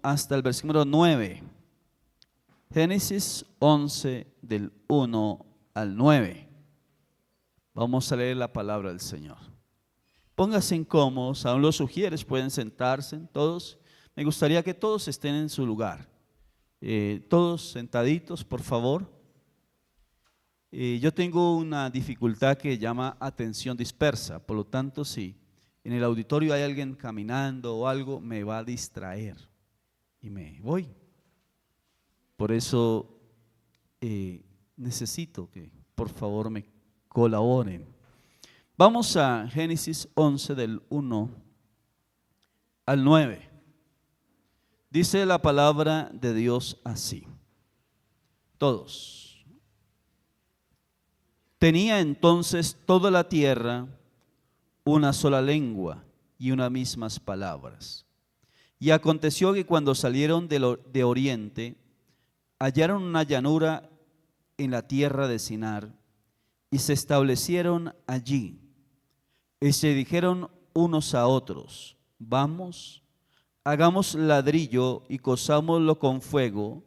hasta el versículo 9. Génesis 11 del 1 al 9. Vamos a leer la palabra del Señor. Pónganse cómodos, aún los sugieres pueden sentarse todos. Me gustaría que todos estén en su lugar. Todos sentaditos, por favor. Yo tengo una dificultad que llama atención dispersa, por lo tanto, si en el auditorio hay alguien caminando o algo, me va a distraer y me voy. Por eso necesito que por favor me colaboren. Vamos a Génesis 11 del 1 al 9. Dice la palabra de Dios así. Todos. Tenía entonces toda la tierra una sola lengua y unas mismas palabras. Y aconteció que cuando salieron de oriente, hallaron una llanura en la tierra de Sinar y se establecieron allí. Y se dijeron unos a otros: vamos, hagamos ladrillo y cozámoslo con fuego.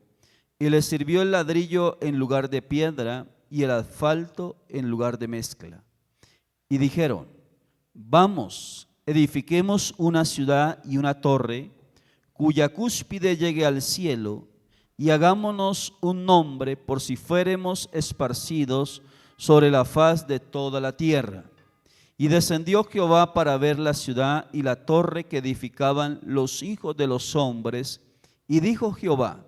Y les sirvió el ladrillo en lugar de piedra y el asfalto en lugar de mezcla. Y dijeron: vamos, edifiquemos una ciudad y una torre, cuya cúspide llegue al cielo, y hagámonos un nombre por si fuéremos esparcidos sobre la faz de toda la tierra. Y descendió Jehová para ver la ciudad y la torre que edificaban los hijos de los hombres. Y dijo Jehová: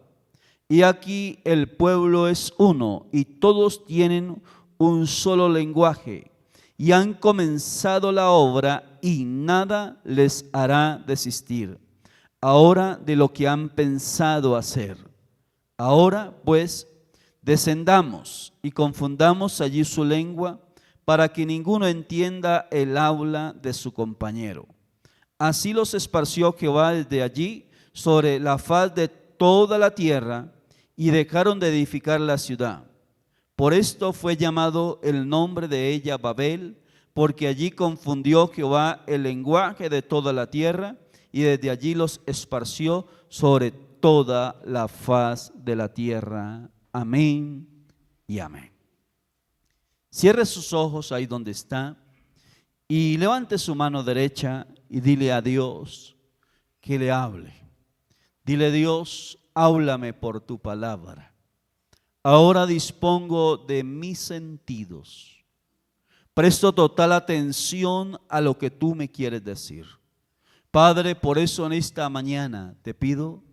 y aquí el pueblo es uno, y todos tienen un solo lenguaje, y han comenzado la obra, y nada les hará desistir ahora de lo que han pensado hacer. Ahora pues descendamos y confundamos allí su lengua, para que ninguno entienda el habla de su compañero. Así los esparció Jehová desde allí sobre la faz de toda la tierra, y dejaron de edificar la ciudad. Por esto fue llamado el nombre de ella Babel, porque allí confundió Jehová el lenguaje de toda la tierra, y desde allí los esparció sobre toda la faz de la tierra. Amén y amén. Cierre sus ojos ahí donde está y levante su mano derecha y dile a Dios que le hable. Dile: Dios, háblame por tu palabra. Ahora dispongo de mis sentidos. Presto total atención a lo que tú me quieres decir. Padre, por eso en esta mañana te pido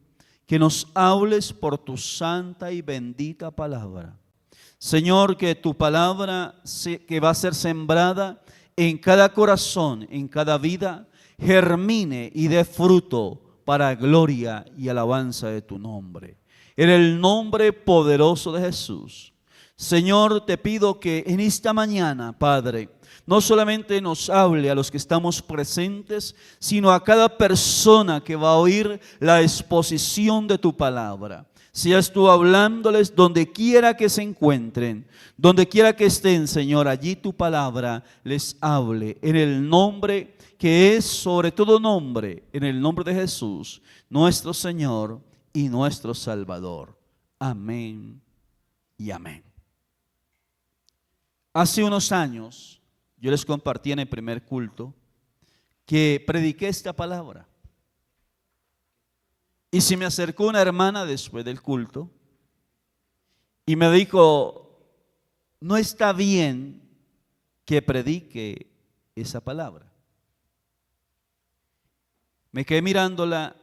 que nos hables por tu santa y bendita palabra. Señor, que tu palabra que va a ser sembrada en cada corazón, en cada vida, germine y dé fruto para gloria y alabanza de tu nombre. En el nombre poderoso de Jesús. Señor, te pido que en esta mañana, Padre, no solamente nos hable a los que estamos presentes, sino a cada persona que va a oír la exposición de tu palabra. Seas tú hablándoles donde quiera que se encuentren, donde quiera que estén, Señor, allí tu palabra les hable. En el nombre que es sobre todo nombre, en el nombre de Jesús, nuestro Señor y nuestro Salvador. Amén y amén. Hace unos años, yo les compartí en el primer culto que prediqué esta palabra. Y se me acercó una hermana después del culto y me dijo: no está bien que predique esa palabra. Me quedé mirándola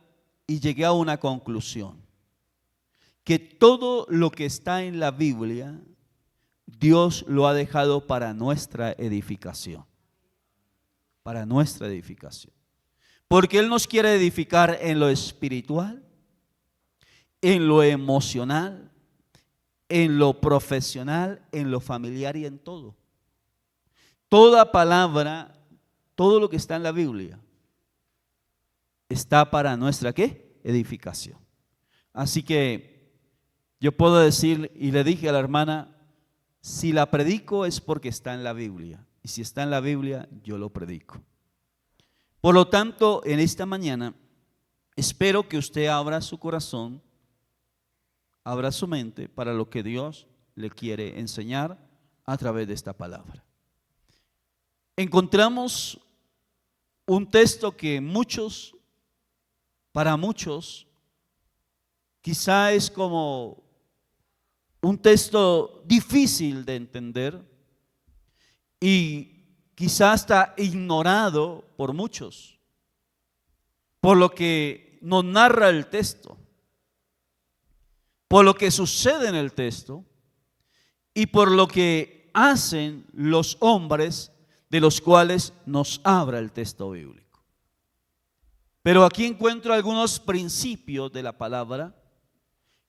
y llegué a una conclusión: que todo lo que está en la Biblia, Dios lo ha dejado para nuestra edificación. Para nuestra edificación. Porque Él nos quiere edificar en lo espiritual, en lo emocional, en lo profesional, en lo familiar y en todo. Toda palabra, todo lo que está en la Biblia, está para nuestra ¿qué? Edificación. Así que yo puedo decir, y le dije a la hermana: si la predico es porque está en la Biblia. Y si está en la Biblia, yo lo predico. Por lo tanto, en esta mañana espero que usted abra su corazón, abra su mente para lo que Dios le quiere enseñar a través de esta palabra. Encontramos un texto que para muchos, quizá es como un texto difícil de entender y quizá hasta ignorado por muchos, por lo que nos narra el texto, por lo que sucede en el texto y por lo que hacen los hombres de los cuales nos habla el texto bíblico. Pero aquí encuentro algunos principios de la palabra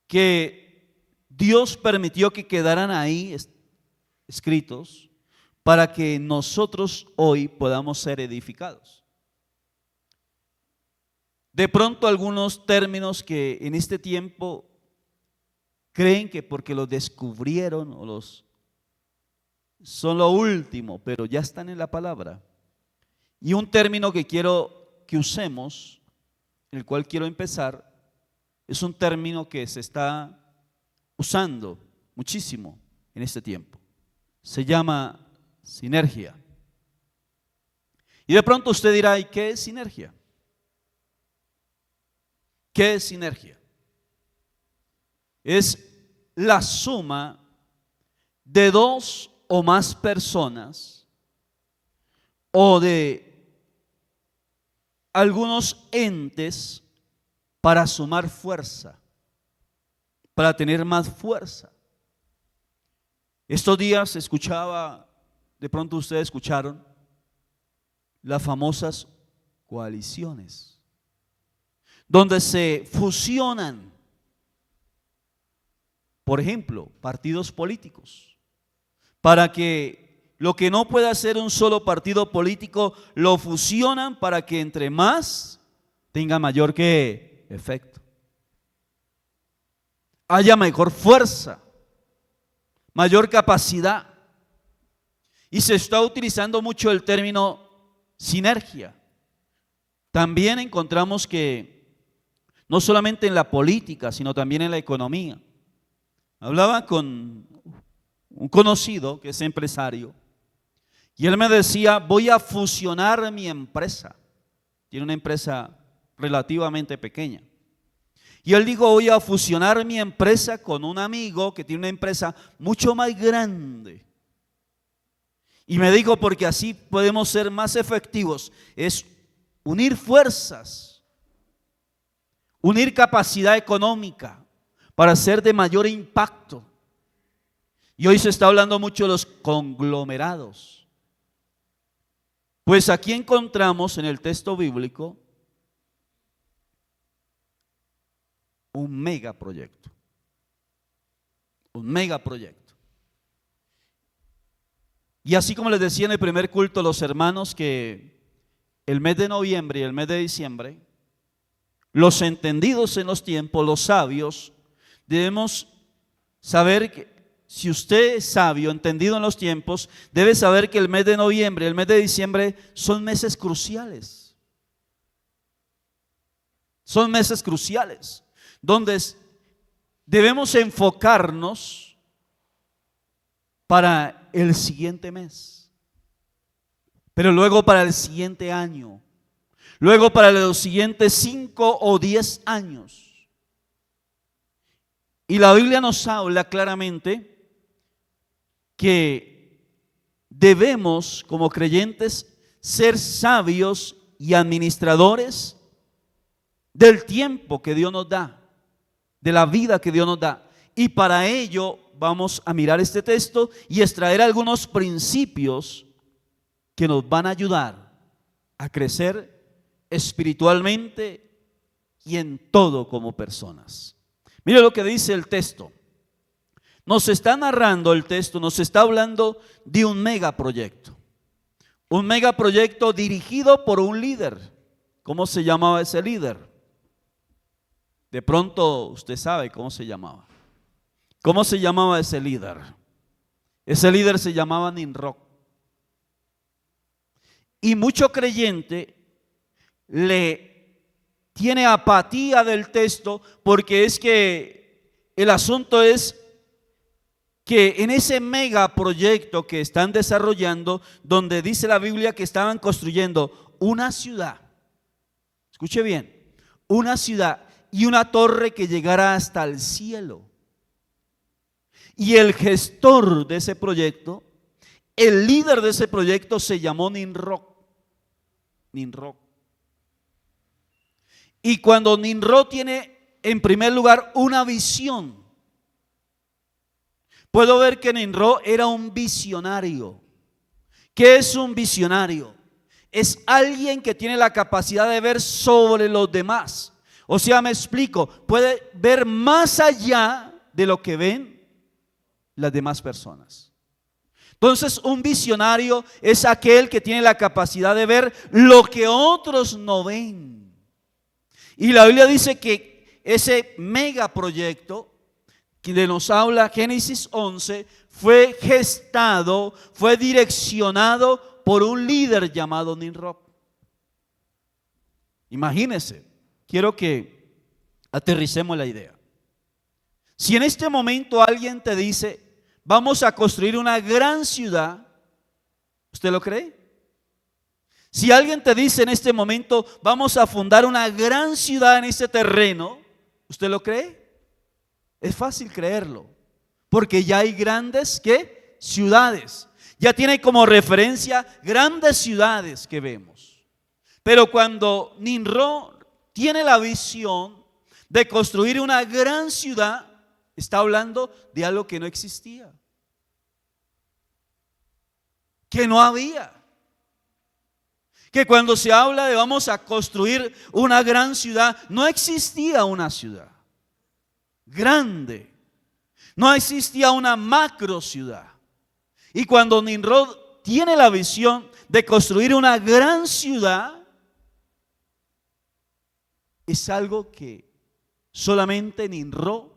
que Dios permitió que quedaran ahí escritos para que nosotros hoy podamos ser edificados. De pronto algunos términos que en este tiempo creen que porque los descubrieron o son lo último, pero ya están en la palabra. Y un término que quiero que usemos, el cual quiero empezar, es un término que se está usando muchísimo en este tiempo. Se llama sinergia. Y de pronto usted dirá, ¿y qué es sinergia? ¿Qué es sinergia? Es la suma de dos o más personas o de algunos entes para sumar fuerza, para tener más fuerza. Estos días escuchaba, de pronto ustedes escucharon, las famosas coaliciones, donde se fusionan, por ejemplo, partidos políticos, para que lo que no pueda ser un solo partido político, lo fusionan para que entre más tenga mayor que efecto, haya mejor fuerza, mayor capacidad. Y se está utilizando mucho el término sinergia. También encontramos que no solamente en la política, sino también en la economía. Hablaba con un conocido que es empresario y él me decía, voy a fusionar mi empresa. Tiene una empresa relativamente pequeña. Y él dijo, voy a fusionar mi empresa con un amigo que tiene una empresa mucho más grande. Y me dijo, porque así podemos ser más efectivos, es unir fuerzas, unir capacidad económica para ser de mayor impacto. Y hoy se está hablando mucho de los conglomerados. Pues aquí encontramos en el texto bíblico un megaproyecto. Un megaproyecto. Y así como les decía en el primer culto a los hermanos que el mes de noviembre y el mes de diciembre, los entendidos en los tiempos, los sabios, debemos saber que si usted es sabio, entendido en los tiempos, debe saber que el mes de noviembre y el mes de diciembre son meses cruciales. Son meses cruciales, donde debemos enfocarnos para el siguiente mes, pero luego para el siguiente año, luego para los siguientes 5 o 10 años. Y la Biblia nos habla claramente que debemos como creyentes ser sabios y administradores del tiempo que Dios nos da, de la vida que Dios nos da. Y para ello vamos a mirar este texto y extraer algunos principios que nos van a ayudar a crecer espiritualmente y en todo como personas. Mire lo que dice el texto. Nos está narrando el texto, nos está hablando de un megaproyecto. Un megaproyecto dirigido por un líder. ¿Cómo se llamaba ese líder? De pronto usted sabe cómo se llamaba. ¿Cómo se llamaba ese líder? Ese líder se llamaba Nimrod. Y mucho creyente le tiene apatía del texto, porque es que el asunto es que en ese megaproyecto que están desarrollando, donde dice la Biblia que estaban construyendo una ciudad, escuche bien, una ciudad y una torre que llegara hasta el cielo. Y el gestor de ese proyecto, el líder de ese proyecto se llamó Nimrod. Y cuando Nimrod tiene en primer lugar una visión, puedo ver que Nimrod era un visionario. ¿Qué es un visionario? Es alguien que tiene la capacidad de ver sobre los demás. O sea, me explico, puede ver más allá de lo que ven las demás personas. Entonces, un visionario es aquel que tiene la capacidad de ver lo que otros no ven. Y la Biblia dice que ese megaproyecto que nos habla Génesis 11 fue gestado, fue direccionado por un líder llamado Nimrod. Imagínense, quiero que aterricemos la idea. Si en este momento alguien te dice, vamos a construir una gran ciudad, ¿usted lo cree? Si alguien te dice en este momento, vamos a fundar una gran ciudad en este terreno, ¿usted lo cree? Es fácil creerlo, porque ya hay grandes, ¿qué? Ciudades. Ya tiene como referencia grandes ciudades que vemos. Pero cuando Nimrod tiene la visión de construir una gran ciudad, está hablando de algo que no existía, que no había. Que cuando se habla de vamos a construir una gran ciudad, no existía una ciudad grande, no existía una macro ciudad. Y cuando Nimrod tiene la visión de construir una gran ciudad, es algo que solamente Nimrod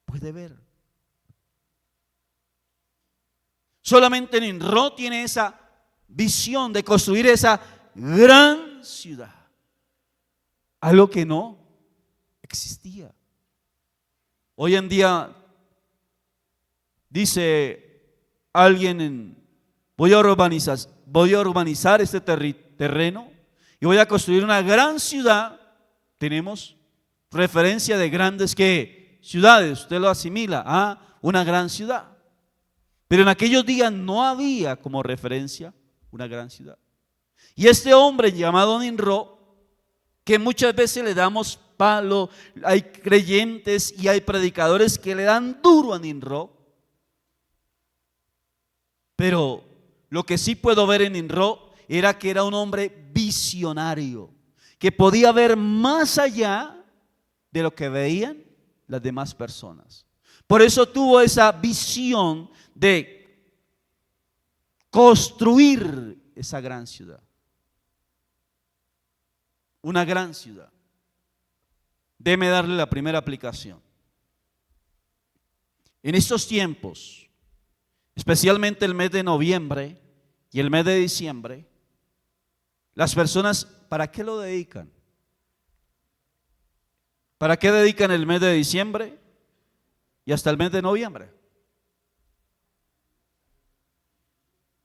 puede ver. Solamente Nimrod tiene esa visión de construir esa gran ciudad, algo que no existía. Hoy en día dice alguien, voy a urbanizar este terreno y voy a construir una gran ciudad. Tenemos referencia de grandes ciudades, usted lo asimila a una gran ciudad. Pero en aquellos días no había como referencia una gran ciudad. Y este hombre llamado Nimrod, que muchas veces le damos palo, hay creyentes y hay predicadores que le dan duro a Nimrod, pero lo que sí puedo ver en Nimrod era que era un hombre visionario, que podía ver más allá de lo que veían las demás personas. Por eso tuvo esa visión de construir esa gran ciudad. Una gran ciudad. Déjeme darle la primera aplicación. En estos tiempos, especialmente el mes de noviembre y el mes de diciembre, las personas, ¿para qué lo dedican? ¿Para qué dedican el mes de diciembre y hasta el mes de noviembre?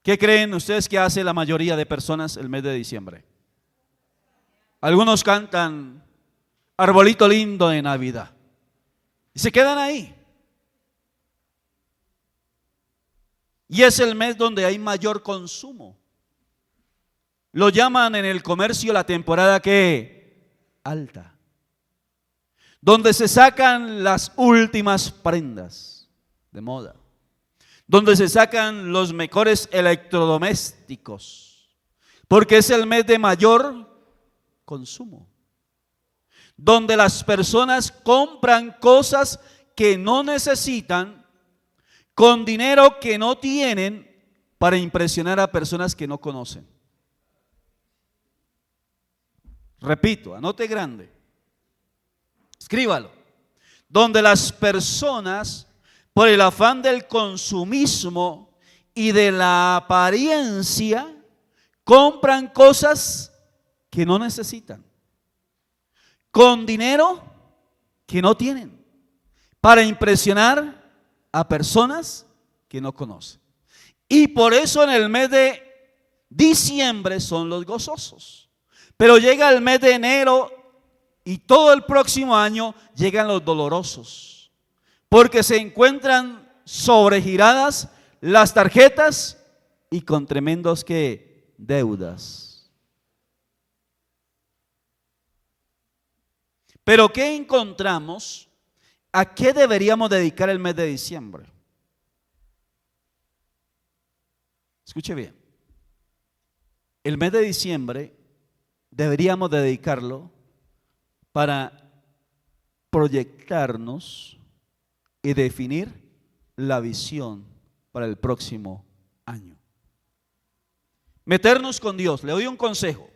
¿Qué creen ustedes que hace la mayoría de personas el mes de diciembre? Algunos cantan Arbolito lindo de Navidad y se quedan ahí. Y es el mes donde hay mayor consumo. Lo llaman en el comercio la temporada alta, donde se sacan las últimas prendas de moda, donde se sacan los mejores electrodomésticos, porque es el mes de mayor consumo, donde las personas compran cosas que no necesitan con dinero que no tienen para impresionar a personas que no conocen. Repito, anote grande, escríbalo. Donde las personas, por el afán del consumismo y de la apariencia, compran cosas que no necesitan. con dinero que no tienen, para impresionar a personas que no conocen. Y por eso en el mes de diciembre son los gozosos. Pero llega el mes de enero y todo el próximo año llegan los dolorosos, porque se encuentran sobregiradas las tarjetas y con tremendos que deudas. Pero ¿qué encontramos? ¿A qué deberíamos dedicar el mes de diciembre? Escuche bien. El mes de diciembre deberíamos dedicarlo para proyectarnos y definir la visión para el próximo año. Meternos con Dios. Le doy un consejo.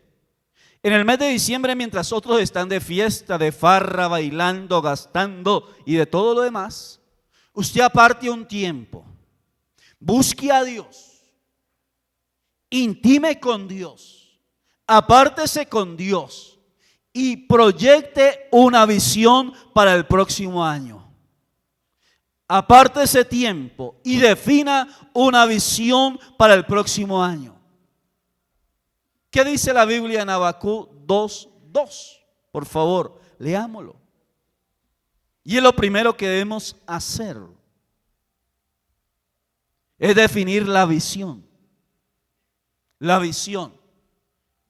En el mes de diciembre, mientras otros están de fiesta, de farra, bailando, gastando y de todo lo demás, usted aparte un tiempo, busque a Dios, intime con Dios, apártese con Dios y proyecte una visión para el próximo año. Aparte ese tiempo y defina una visión para el próximo año. ¿Qué dice la Biblia en Habacuc 2:2? Por favor, leámoslo. Y es lo primero que debemos hacer. Es definir la visión. La visión.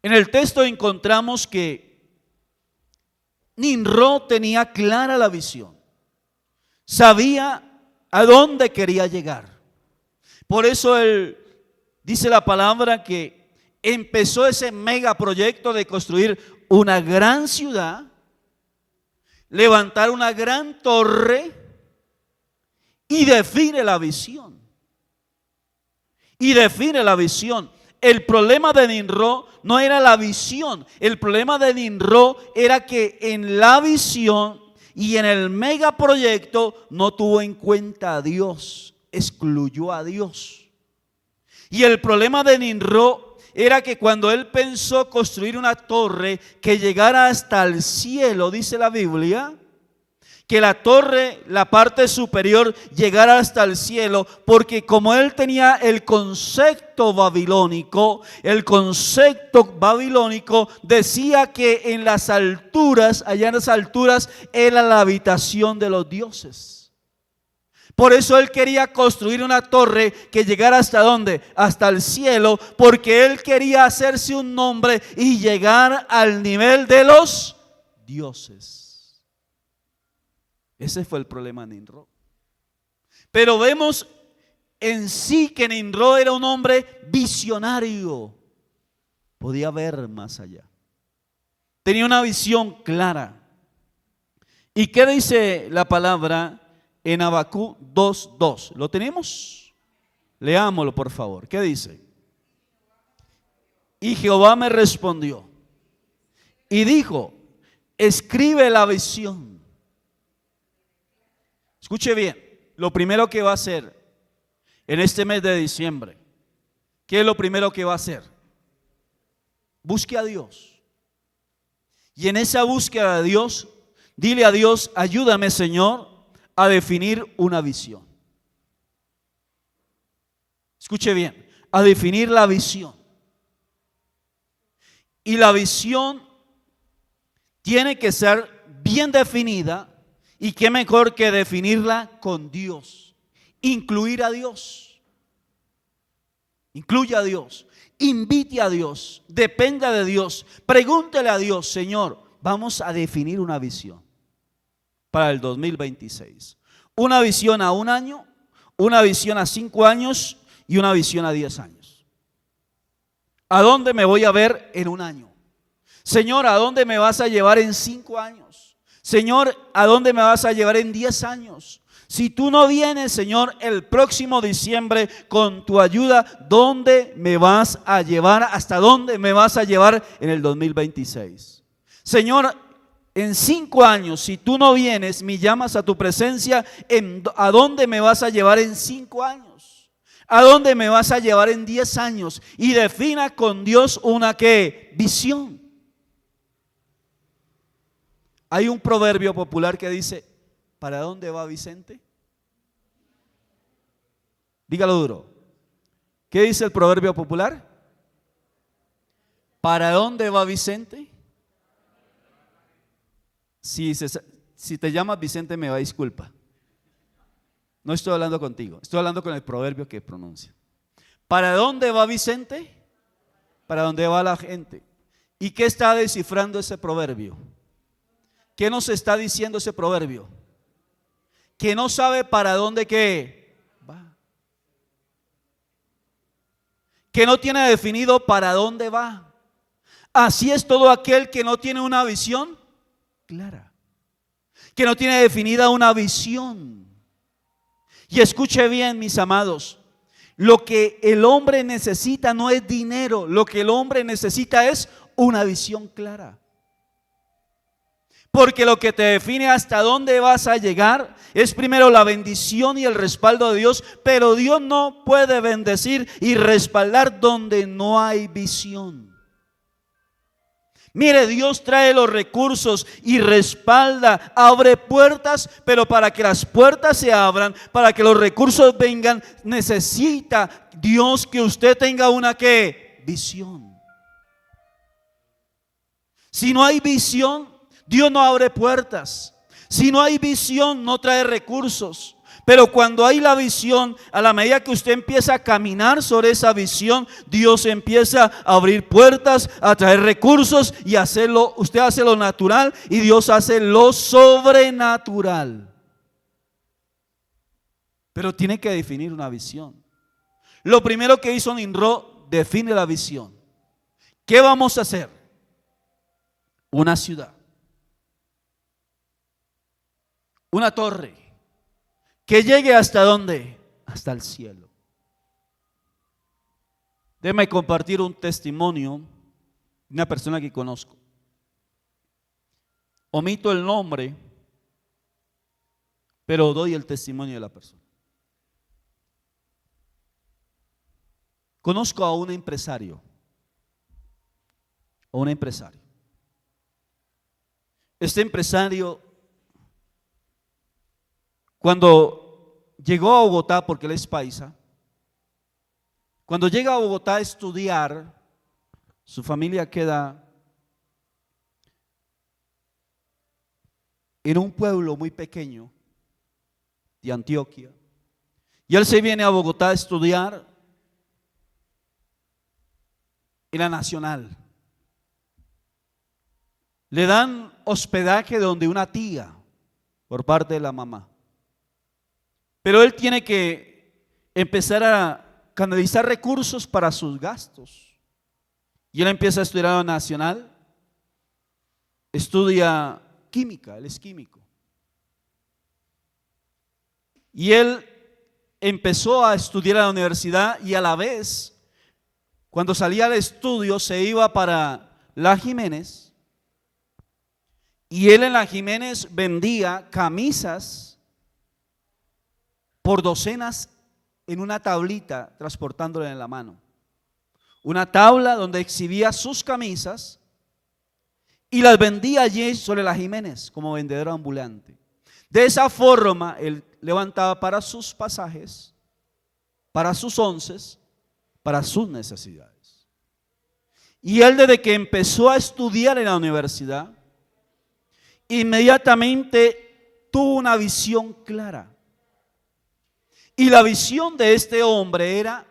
En el texto encontramos que Nimrod tenía clara la visión. Sabía a dónde quería llegar. Por eso él dice la palabra que empezó ese megaproyecto de construir una gran ciudad, levantar una gran torre y define la visión. Y define la visión. El problema de Nimrod no era la visión. El problema de Nimrod era que en la visión y en el megaproyecto no tuvo en cuenta a Dios, excluyó a Dios. Y el problema de Nimrod era que cuando él pensó construir una torre que llegara hasta el cielo, dice la Biblia, que la torre, la parte superior, llegara hasta el cielo, porque como él tenía el concepto babilónico decía que en las alturas, allá en las alturas, era la habitación de los dioses. Por eso él quería construir una torre que llegara hasta ¿dónde? Hasta el cielo, porque él quería hacerse un nombre y llegar al nivel de los dioses. Ese fue el problema de Nimrod. Pero vemos en sí que Nimrod era un hombre visionario. Podía ver más allá. Tenía una visión clara. ¿Y qué dice la palabra en Habacuc 2:2? ¿Lo tenemos? Leámoslo, por favor. ¿Qué dice? Y Jehová me respondió y dijo: escribe la visión. Escuche bien, lo primero que va a hacer en este mes de diciembre, ¿qué es lo primero que va a hacer? Busque a Dios. Y en esa búsqueda de Dios, dile a Dios: ayúdame, Señor, a definir una visión. Escuche bien, a definir la visión. Y la visión tiene que ser bien definida, y qué mejor que definirla con Dios. Incluir a Dios. Incluya a Dios. Invite a Dios. Dependa de Dios. Pregúntele a Dios: Señor, vamos a definir una visión para el 2026. Una visión a 1 año, una visión a 5 años y una visión a 10 años. ¿A dónde me voy a ver en 1 año? Señor, ¿a dónde me vas a llevar en 5 años? Señor, ¿a dónde me vas a llevar en 10 años? Si tú no vienes, Señor, el próximo diciembre con tu ayuda, ¿dónde me vas a llevar? ¿Hasta dónde me vas a llevar en el 2026? Señor, en 5 años, si tú no vienes, me llamas a tu presencia, ¿a dónde me vas a llevar en 5 años? ¿A dónde me vas a llevar en 10 años? Y defina con Dios una ¿qué? Visión. Hay un proverbio popular que dice: ¿para dónde va Vicente? Dígalo duro. ¿Qué dice el proverbio popular? ¿Para dónde va Vicente? Si te llamas Vicente, me va a disculpa. No estoy hablando contigo, estoy hablando con el proverbio que pronuncia. ¿Para dónde va Vicente? ¿Para dónde va la gente? ¿Y qué está descifrando ese proverbio? ¿Qué nos está diciendo ese proverbio? Que no sabe para dónde qué va. Que no tiene definido para dónde va. Así es todo aquel que no tiene una visión clara, que no tiene definida una visión. Y escuche bien, mis amados, lo que el hombre necesita no es dinero, lo que el hombre necesita es una visión clara. Porque lo que te define hasta dónde vas a llegar es primero la bendición y el respaldo de Dios, pero Dios no puede bendecir y respaldar donde no hay visión. Mire, Dios trae los recursos y respalda, abre puertas, pero para que las puertas se abran, para que los recursos vengan, necesita Dios que usted tenga una ¿qué? Visión. Si no hay visión, Dios no abre puertas. Si no hay visión, no trae recursos. Pero cuando hay la visión, a la medida que usted empieza a caminar sobre esa visión, Dios empieza a abrir puertas, a traer recursos y hacerlo. Usted hace lo natural y Dios hace lo sobrenatural. Pero tiene que definir una visión. Lo primero que hizo Nimrod, define la visión. ¿Qué vamos a hacer? Una ciudad, una torre que llegue hasta ¿dónde? Hasta el cielo. Déjeme compartir un testimonio de una persona que conozco. Omito el nombre, pero doy el testimonio de la persona. Conozco a un empresario. Este empresario, cuando llegó a Bogotá, porque él es paisa, cuando llega a Bogotá a estudiar, su familia queda en un pueblo muy pequeño de Antioquia, y él se viene a Bogotá a estudiar en la Nacional. Le dan hospedaje donde una tía por parte de la mamá. Pero él tiene que empezar a canalizar recursos para sus gastos. Y él empieza a estudiar en la Nacional. Estudia química, él es químico. Y él empezó a estudiar en la universidad y a la vez, cuando salía del estudio, se iba para La Jiménez. Y él en La Jiménez vendía camisas por docenas en una tablita, transportándola en la mano. Una tabla donde exhibía sus camisas y las vendía allí sobre La Jiménez como vendedor ambulante. De esa forma él levantaba para sus pasajes, para sus onces, para sus necesidades. Y él, desde que empezó a estudiar en la universidad, inmediatamente tuvo una visión clara. Y la visión de este hombre era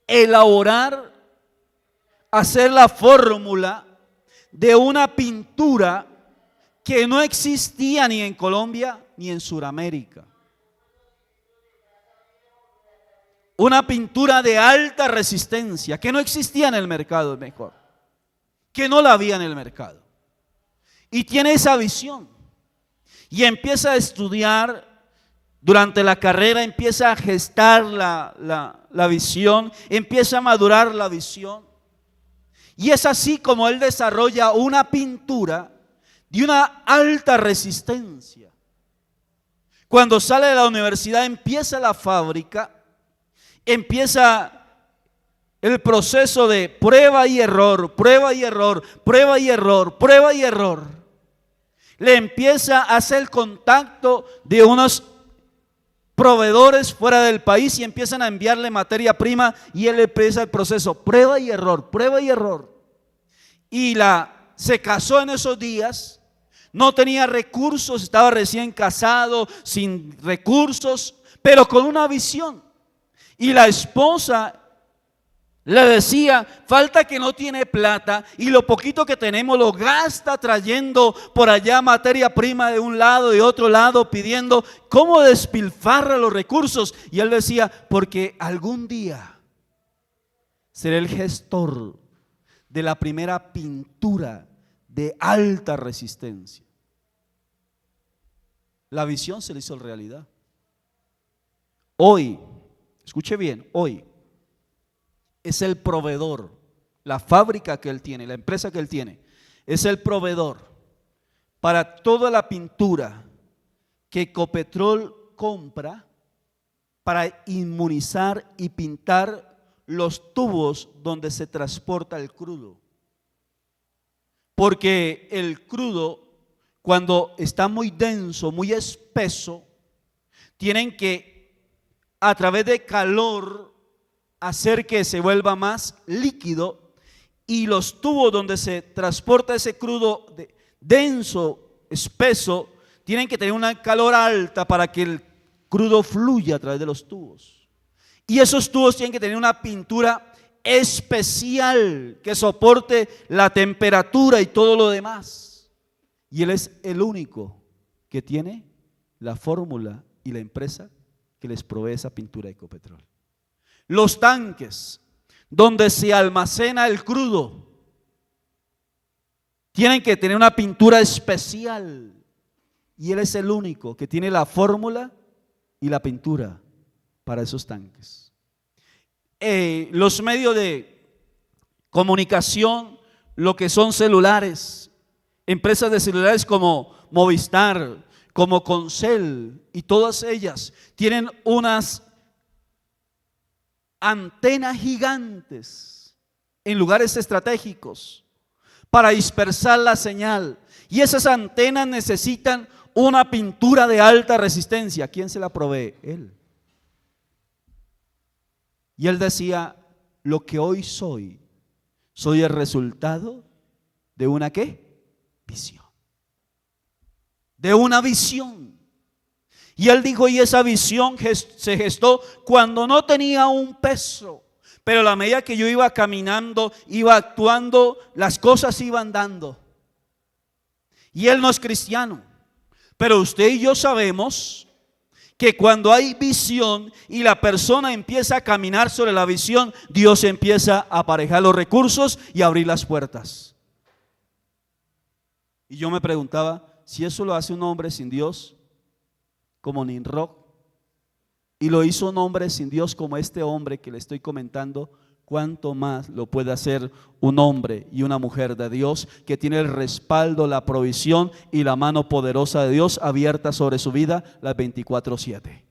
elaborar, hacer la fórmula de una pintura que no existía ni en Colombia ni en Sudamérica. Una pintura de alta resistencia que no existía en el mercado, mejor, que no la había en el mercado. Y tiene esa visión y empieza a estudiar. Durante la carrera empieza a gestar la visión, empieza a madurar la visión. Y es así como él desarrolla una pintura de una alta resistencia. Cuando sale de la universidad empieza la fábrica, empieza el proceso de prueba y error, prueba y error, prueba y error, prueba y error. le empieza a hacer contacto de unos proveedores fuera del país y empiezan a enviarle materia prima y él empieza el proceso, prueba y error, prueba y error. Y se casó en esos días, no tenía recursos, estaba recién casado, sin recursos, pero con una visión. Y la esposa le decía, falta que no tiene plata y lo poquito que tenemos lo gasta trayendo por allá materia prima de un lado y de otro lado, pidiendo cómo despilfarra los recursos. Y él decía, porque algún día seré el gestor de la primera pintura de alta resistencia. La visión se le hizo realidad. Hoy, escuche bien, hoy es el proveedor, la fábrica que él tiene, la empresa que él tiene, es el proveedor para toda la pintura que Ecopetrol compra para inmunizar y pintar los tubos donde se transporta el crudo. Porque el crudo, cuando está muy denso, muy espeso, tienen que, a través de calor, hacer que se vuelva más líquido, y los tubos donde se transporta ese crudo denso, espeso, tienen que tener una calor alta para que el crudo fluya a través de los tubos. Y esos tubos tienen que tener una pintura especial que soporte la temperatura y todo lo demás. Y él es el único que tiene la fórmula y la empresa que les provee esa pintura de Ecopetrol. Los tanques donde se almacena el crudo tienen que tener una pintura especial y él es el único que tiene la fórmula y la pintura para esos tanques. Los medios de comunicación, lo que son celulares, empresas de celulares como Movistar, como Concel y todas ellas tienen unas antenas gigantes en lugares estratégicos para dispersar la señal, y esas antenas necesitan una pintura de alta resistencia. ¿Quién se la provee? Él. Y él decía, lo que hoy soy el resultado de una ¿qué? Visión. De una visión. Y él dijo, y esa visión se gestó cuando no tenía un peso, pero a la medida que yo iba caminando, iba actuando, las cosas iban dando. Y él no es cristiano, pero usted y yo sabemos que cuando hay visión y la persona empieza a caminar sobre la visión, Dios empieza a aparejar los recursos y a abrir las puertas. Y yo me preguntaba, si eso lo hace un hombre sin Dios, como Nimrod, y lo hizo un hombre sin Dios como este hombre que le estoy comentando, ¿cuánto más lo puede hacer un hombre y una mujer de Dios que tiene el respaldo, la provisión y la mano poderosa de Dios abierta sobre su vida las 24/7?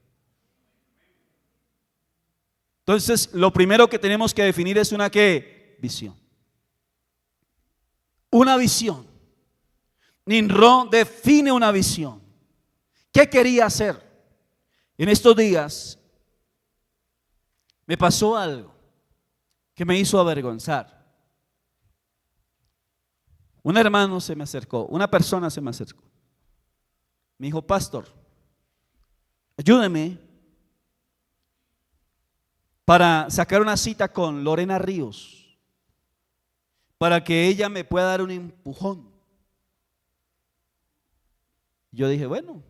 Entonces, lo primero que tenemos que definir es una ¿qué? Visión. Una visión. Nimrod define una visión. ¿Qué quería hacer? En estos días me pasó algo que me hizo avergonzar. Un hermano se me acercó, una persona se me acercó. Me dijo, pastor, ayúdeme para sacar una cita con Lorena Ríos, para que ella me pueda dar un empujón. Yo dije, bueno,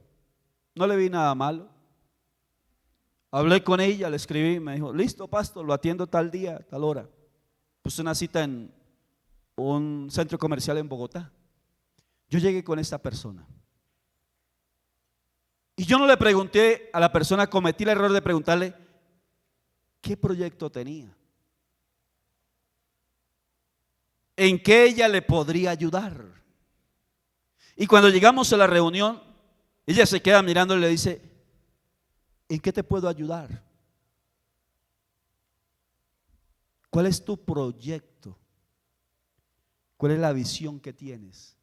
no le vi nada malo. Hablé con ella, le escribí, me dijo, listo, pastor, lo atiendo tal día, tal hora. Puse una cita en un centro comercial en Bogotá. Yo llegué con esta persona. Y yo no le pregunté a la persona, cometí el error de preguntarle qué proyecto tenía, en qué ella le podría ayudar. Y cuando llegamos a la reunión, ella se queda mirando y le dice, ¿en qué te puedo ayudar? ¿Cuál es tu proyecto? ¿Cuál es la visión que tienes?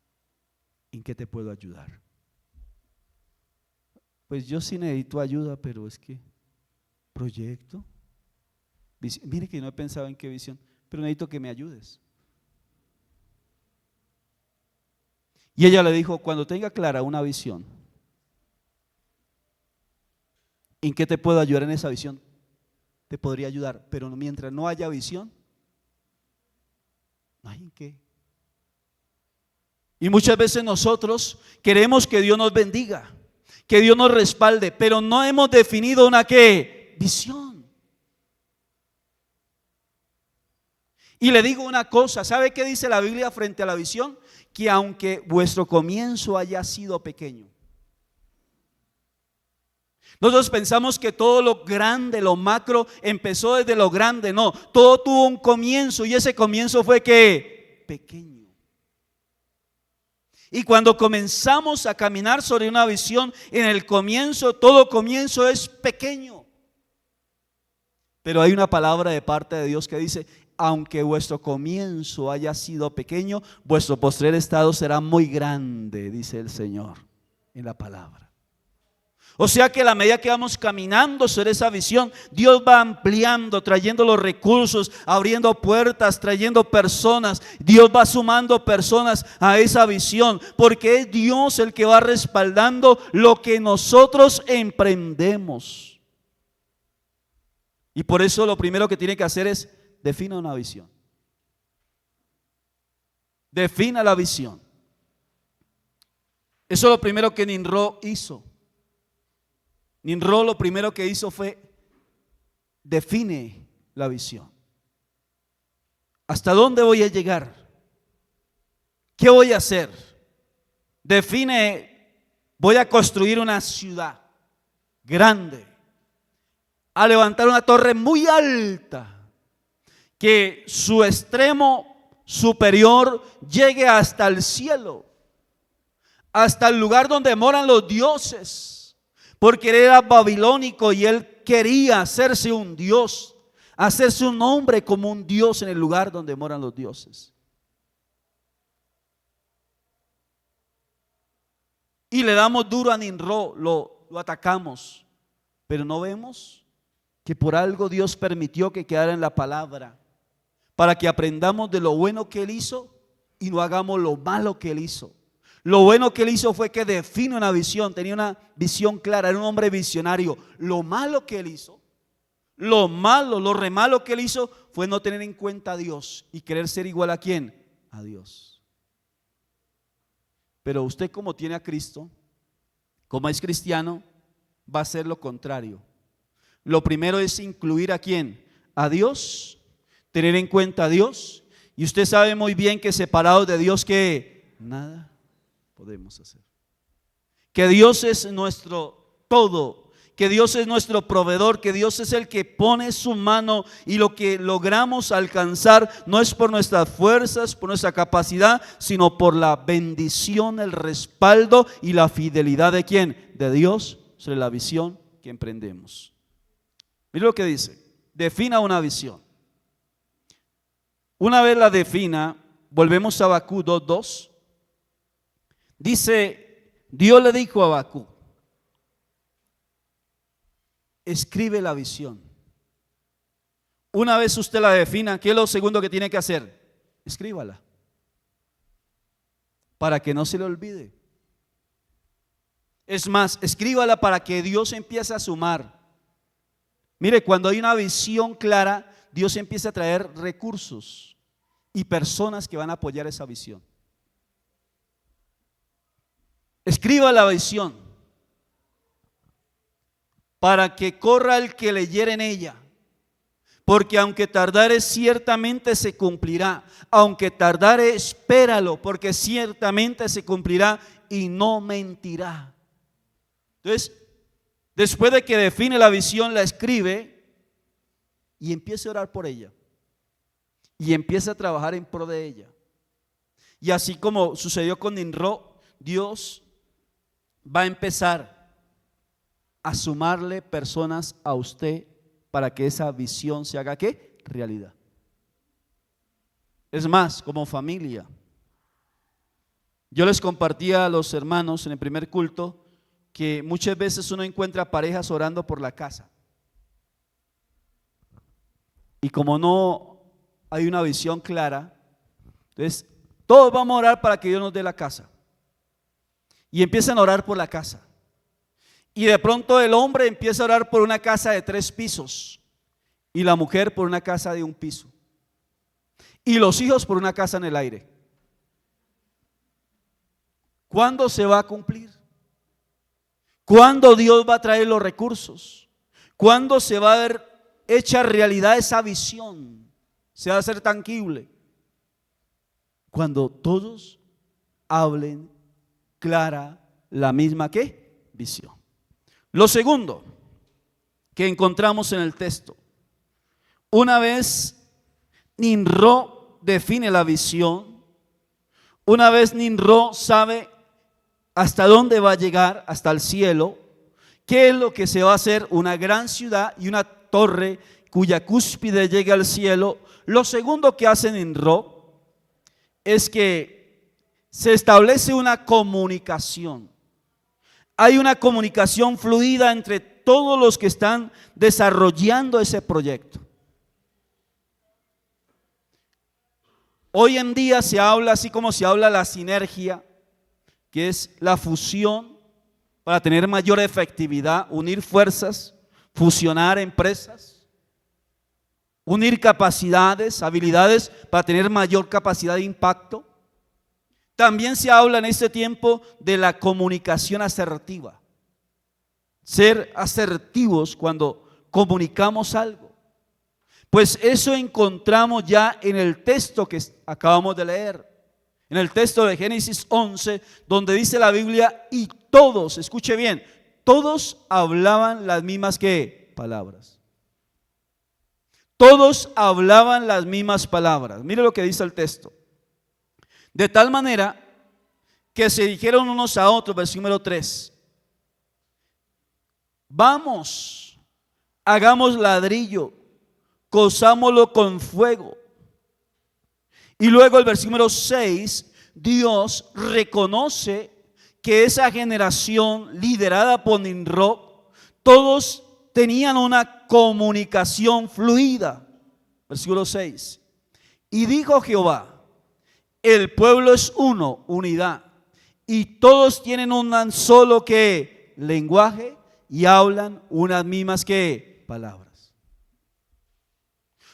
¿En qué te puedo ayudar? Pues yo sí necesito ayuda, pero es que proyecto. Mire que no he pensado en qué visión, pero necesito que me ayudes. Y ella le dijo, cuando tenga clara una visión, ¿en qué te puedo ayudar en esa visión? Te podría ayudar, pero mientras no haya visión, no hay en qué. Y muchas veces nosotros queremos que Dios nos bendiga, que Dios nos respalde, pero no hemos definido una ¿qué? Visión. Y le digo una cosa, ¿sabe qué dice la Biblia frente a la visión? Que aunque vuestro comienzo haya sido pequeño. Nosotros pensamos que todo lo grande, lo macro, empezó desde lo grande. No, todo tuvo un comienzo y ese comienzo fue ¿qué? Pequeño. Y cuando comenzamos a caminar sobre una visión, en el comienzo, todo comienzo es pequeño. Pero hay una palabra de parte de Dios que dice, aunque vuestro comienzo haya sido pequeño, vuestro postrer estado será muy grande, dice el Señor en la palabra. O sea que a la medida que vamos caminando sobre esa visión, Dios va ampliando, trayendo los recursos, abriendo puertas, trayendo personas. Dios va sumando personas a esa visión, porque es Dios el que va respaldando lo que nosotros emprendemos. Y por eso lo primero que tiene que hacer es defina una visión. Defina la visión. Eso es lo primero que Nimrod hizo. Nimrod lo primero que hizo fue define la visión. ¿Hasta dónde voy a llegar? ¿Qué voy a hacer? Define, voy a construir una ciudad grande, a levantar una torre muy alta, que su extremo superior llegue hasta el cielo, hasta el lugar donde moran los dioses. Porque él era babilónico y él quería hacerse un dios, hacerse un hombre como un dios en el lugar donde moran los dioses. Y le damos duro a Nimrod, lo atacamos, pero no vemos que por algo Dios permitió que quedara en la palabra, para que aprendamos de lo bueno que él hizo y no hagamos lo malo que él hizo. Lo bueno que él hizo fue que define una visión, tenía una visión clara, era un hombre visionario. Lo malo que él hizo, lo re malo que él hizo fue no tener en cuenta a Dios y querer ser igual a ¿quién? A Dios. Pero usted, como tiene a Cristo, como es cristiano, va a hacer lo contrario. Lo primero es incluir ¿a quién? A Dios, tener en cuenta a Dios. Y usted sabe muy bien que separados de Dios, que nada podemos hacer. Que Dios es nuestro todo, que Dios es nuestro proveedor, que Dios es el que pone su mano, y lo que logramos alcanzar no es por nuestras fuerzas, por nuestra capacidad, sino por la bendición, el respaldo y la fidelidad ¿de quién? De Dios sobre la visión que emprendemos. Mira lo que dice, defina una visión. Una vez la defina, volvemos a Habacuc 2:2. Dice, Dios le dijo a Habacuc, escribe la visión. Una vez usted la defina, ¿qué es lo segundo que tiene que hacer? Escríbala, para que no se le olvide. Es más, escríbala para que Dios empiece a sumar. Mire, cuando hay una visión clara, Dios empieza a traer recursos y personas que van a apoyar esa visión. Escriba la visión para que corra el que leyere en ella, porque aunque tardare ciertamente se cumplirá, aunque tardare espéralo, porque ciertamente se cumplirá y no mentirá. Entonces, después de que define la visión, la escribe y empieza a orar por ella y empieza a trabajar en pro de ella. Y así como sucedió con Nimrod, Dios va a empezar a sumarle personas a usted para que esa visión se haga ¿qué? Realidad. Es más, como familia, Yo les compartía a los hermanos en el primer culto que muchas veces uno encuentra parejas orando por la casa. Y como no hay una visión clara, entonces todos vamos a orar para que Dios nos dé la casa. Y empiezan a orar por la casa. Y de pronto el hombre empieza a orar por una casa de 3 pisos y la mujer por una casa de 1 piso. Y los hijos por una casa en el aire. ¿Cuándo se va a cumplir? ¿Cuándo Dios va a traer los recursos? ¿Cuándo se va a ver hecha realidad esa visión? ¿Se va a hacer tangible? Cuando todos hablen clara la misma ¿qué? Visión. Lo segundo que encontramos en el texto, una vez Nimrod define la visión, una vez Nimrod sabe hasta dónde va a llegar, hasta el cielo, qué es lo que se va a hacer, una gran ciudad y una torre cuya cúspide llegue al cielo. Lo segundo que hace Nimrod es que se establece una comunicación. Hay una comunicación fluida entre todos los que están desarrollando ese proyecto. Hoy en día se habla así como se habla la sinergia, que es la fusión para tener mayor efectividad, unir fuerzas, fusionar empresas, unir capacidades, habilidades para tener mayor capacidad de impacto. También se habla en este tiempo de la comunicación asertiva. Ser asertivos cuando comunicamos algo. Pues eso encontramos ya en el texto que acabamos de leer. En el texto de Génesis 11, donde dice la Biblia, y todos, escuche bien, todos hablaban las mismas ¿qué? Palabras. Todos hablaban las mismas palabras. Mire lo que dice el texto. De tal manera que se dijeron unos a otros, versículo número 3, vamos, hagamos ladrillo, cozámoslo con fuego. Y luego el versículo número 6, Dios reconoce que esa generación liderada por Nimrod, todos tenían una comunicación fluida. Versículo 6, y dijo Jehová, el pueblo es uno, unidad, y todos tienen un solo ¿qué? Lenguaje y hablan unas mismas ¿qué? Palabras.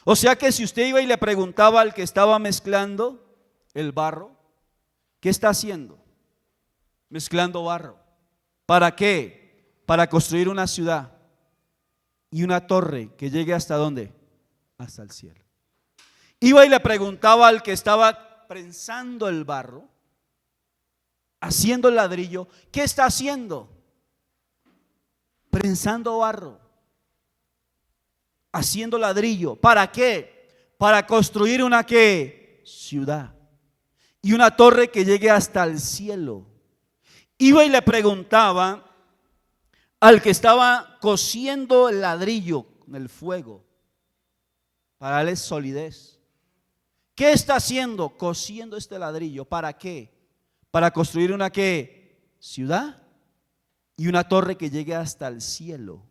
O sea que si usted iba y le preguntaba al que estaba mezclando el barro, ¿qué está haciendo? Mezclando barro. ¿Para qué? Para construir una ciudad y una torre que llegue ¿hasta dónde? Hasta el cielo. Iba y le preguntaba al que estaba prensando el barro, haciendo el ladrillo, ¿qué está haciendo? Prensando barro, haciendo ladrillo. ¿Para qué? Para construir una ¿qué? Ciudad y una torre que llegue hasta el cielo. Iba y le preguntaba al que estaba cociendo el ladrillo con el fuego para darle solidez. ¿Qué está haciendo? Cociendo este ladrillo. ¿Para qué? Para construir una ¿qué? Ciudad y una torre que llegue hasta el cielo.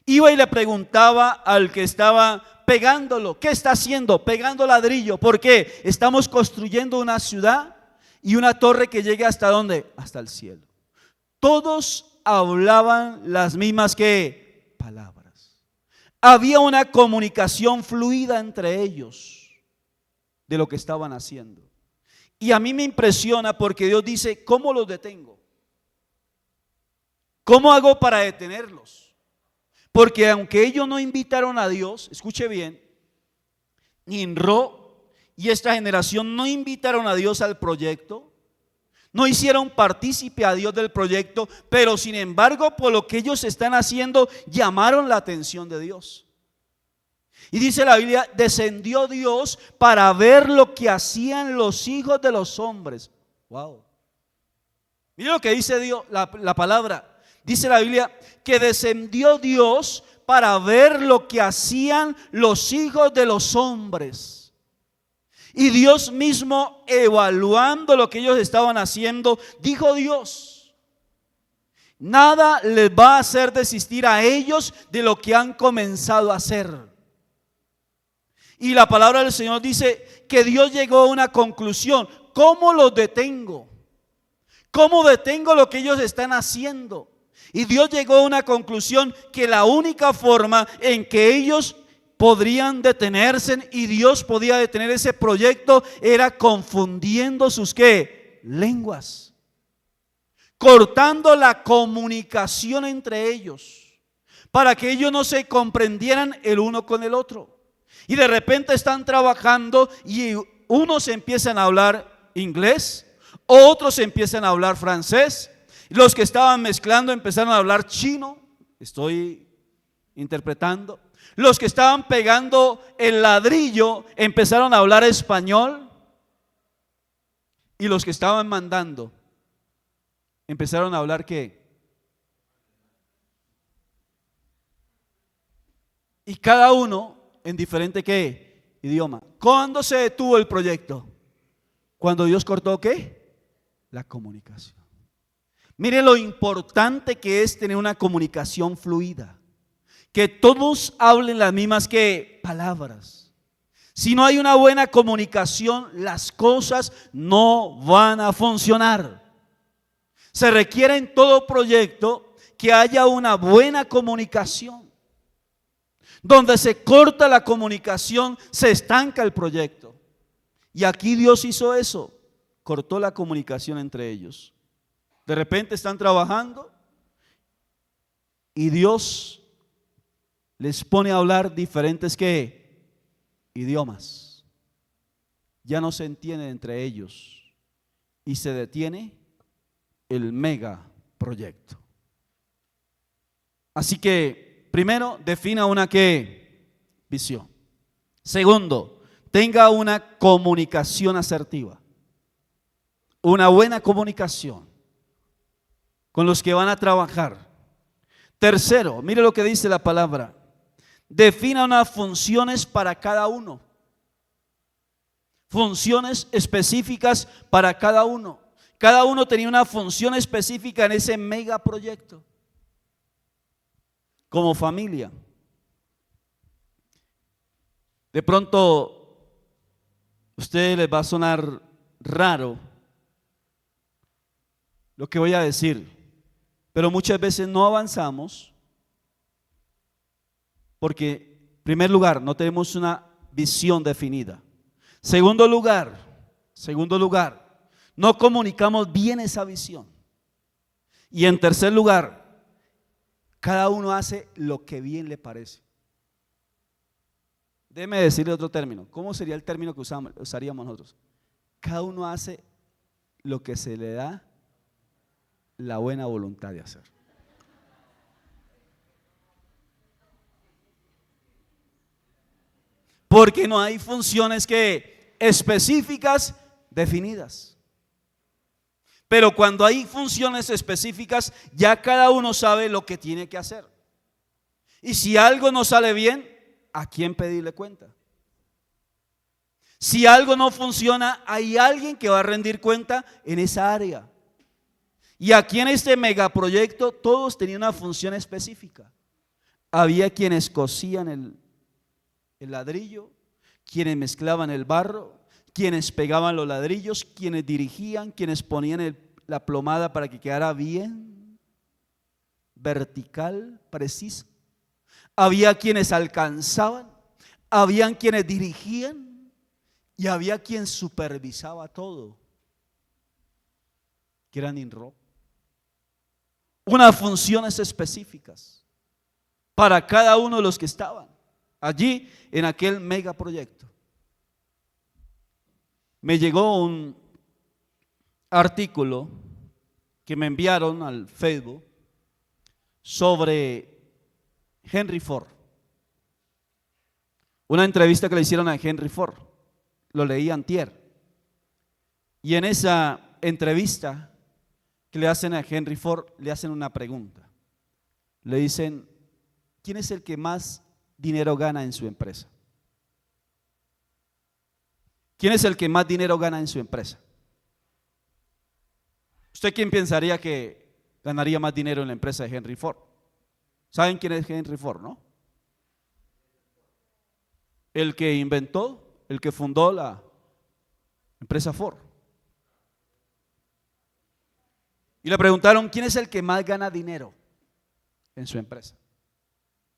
Iba y le preguntaba al que estaba pegándolo, ¿qué está haciendo? Pegando ladrillo. ¿Por qué? Estamos construyendo una ciudad y una torre que llegue ¿hasta dónde? Hasta el cielo. Todos hablaban las mismas ¿qué? Palabras. Había una comunicación fluida entre ellos de lo que estaban haciendo. Y a mí me impresiona porque Dios dice, ¿cómo los detengo? ¿Cómo hago para detenerlos? Porque aunque ellos no invitaron a Dios, escuche bien, Nimrod y esta generación no invitaron a Dios al proyecto, no hicieron partícipe a Dios del proyecto, pero sin embargo por lo que ellos están haciendo llamaron la atención de Dios. Y dice la Biblia, descendió Dios para ver lo que hacían los hijos de los hombres. Wow. Mira lo que dice Dios, la palabra. Dice la Biblia que descendió Dios para ver lo que hacían los hijos de los hombres. Y Dios mismo, evaluando lo que ellos estaban haciendo, dijo Dios: nada les va a hacer desistir a ellos de lo que han comenzado a hacer. Y la palabra del Señor dice que Dios llegó a una conclusión: ¿cómo los detengo? ¿Cómo detengo lo que ellos están haciendo? Y Dios llegó a una conclusión que la única forma en que ellos podrían detenerse y Dios podía detener ese proyecto era confundiendo sus ¿qué? Lenguas, cortando la comunicación entre ellos, para que ellos no se comprendieran el uno con el otro. Y de repente están trabajando y unos empiezan a hablar inglés, otros empiezan a hablar francés, los que estaban mezclando empezaron a hablar chino, estoy interpretando. Los que estaban pegando el ladrillo empezaron a hablar español, y los que estaban mandando empezaron a hablar ¿qué? Y cada uno en diferente ¿qué? Idioma. ¿Cuándo se detuvo el proyecto? Cuando Dios cortó ¿qué? La comunicación. Mire lo importante que es tener una comunicación fluida, que todos hablen las mismas ¿qué? Palabras. Si no hay una buena comunicación, las cosas no van a funcionar. Se requiere en todo proyecto que haya una buena comunicación. Donde se corta la comunicación, se estanca el proyecto. Y aquí Dios hizo eso, cortó la comunicación entre ellos. De repente están trabajando y Dios les pone a hablar diferentes ¿qué? Idiomas. Ya no se entienden entre ellos y se detiene el mega proyecto. Así que primero, defina una ¿qué? Visión. Segundo, tenga una comunicación asertiva, una buena comunicación con los que van a trabajar. Tercero, mire lo que dice la palabra: defina unas funciones para cada uno, funciones específicas para cada uno. Cada uno tenía una función específica en ese megaproyecto. Como familia, de pronto a ustedes les va a sonar raro lo que voy a decir, pero muchas veces no avanzamos porque, en primer lugar, no tenemos una visión definida. Segundo lugar, no comunicamos bien esa visión. Y en tercer lugar, cada uno hace lo que bien le parece. Déjeme decirle otro término. ¿Cómo sería el término que usaríamos nosotros? Cada uno hace lo que se le da la buena voluntad de hacer. Porque no hay funciones que específicas definidas. Pero cuando hay funciones específicas, ya cada uno sabe lo que tiene que hacer. Y si algo no sale bien, ¿a quién pedirle cuenta? Si algo no funciona, hay alguien que va a rendir cuenta en esa área. Y aquí en este megaproyecto todos tenían una función específica. Había quienes cosían el ladrillo, quienes mezclaban el barro, quienes pegaban los ladrillos, quienes dirigían, quienes ponían la plomada para que quedara bien vertical, preciso. Había quienes alcanzaban, habían quienes dirigían y había quien supervisaba todo, que eran INRO. Unas funciones específicas para cada uno de los que estaban allí en aquel megaproyecto. Me llegó un artículo que me enviaron al Facebook sobre Henry Ford. Una entrevista que le hicieron a Henry Ford. Lo leí antier. Y en esa entrevista que le hacen a Henry Ford, le hacen una pregunta. Le dicen: ¿quién es el que más dinero gana en su empresa? ¿Quién es el que más dinero gana en su empresa? ¿Usted quién pensaría que ganaría más dinero en la empresa de Henry Ford? ¿Saben quién es Henry Ford, no? El que inventó, el que fundó la empresa Ford. Y le preguntaron, ¿quién es el que más gana dinero en su empresa?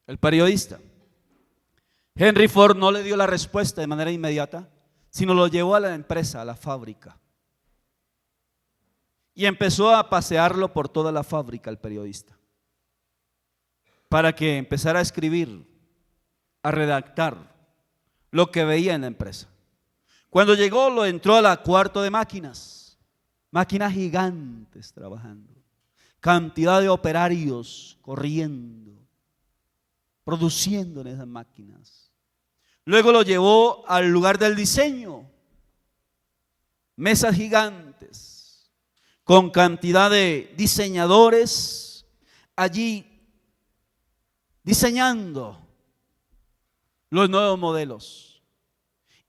El periodista. Henry Ford no le dio la respuesta de manera inmediata, sino lo llevó a la empresa, a la fábrica. Y empezó a pasearlo por toda la fábrica el periodista, para que empezara a escribir, a redactar lo que veía en la empresa. Cuando llegó, lo entró a la cuarto de máquinas, máquinas gigantes trabajando, cantidad de operarios corriendo, produciendo en esas máquinas. Luego lo llevó al lugar del diseño, mesas gigantes, con cantidad de diseñadores allí diseñando los nuevos modelos.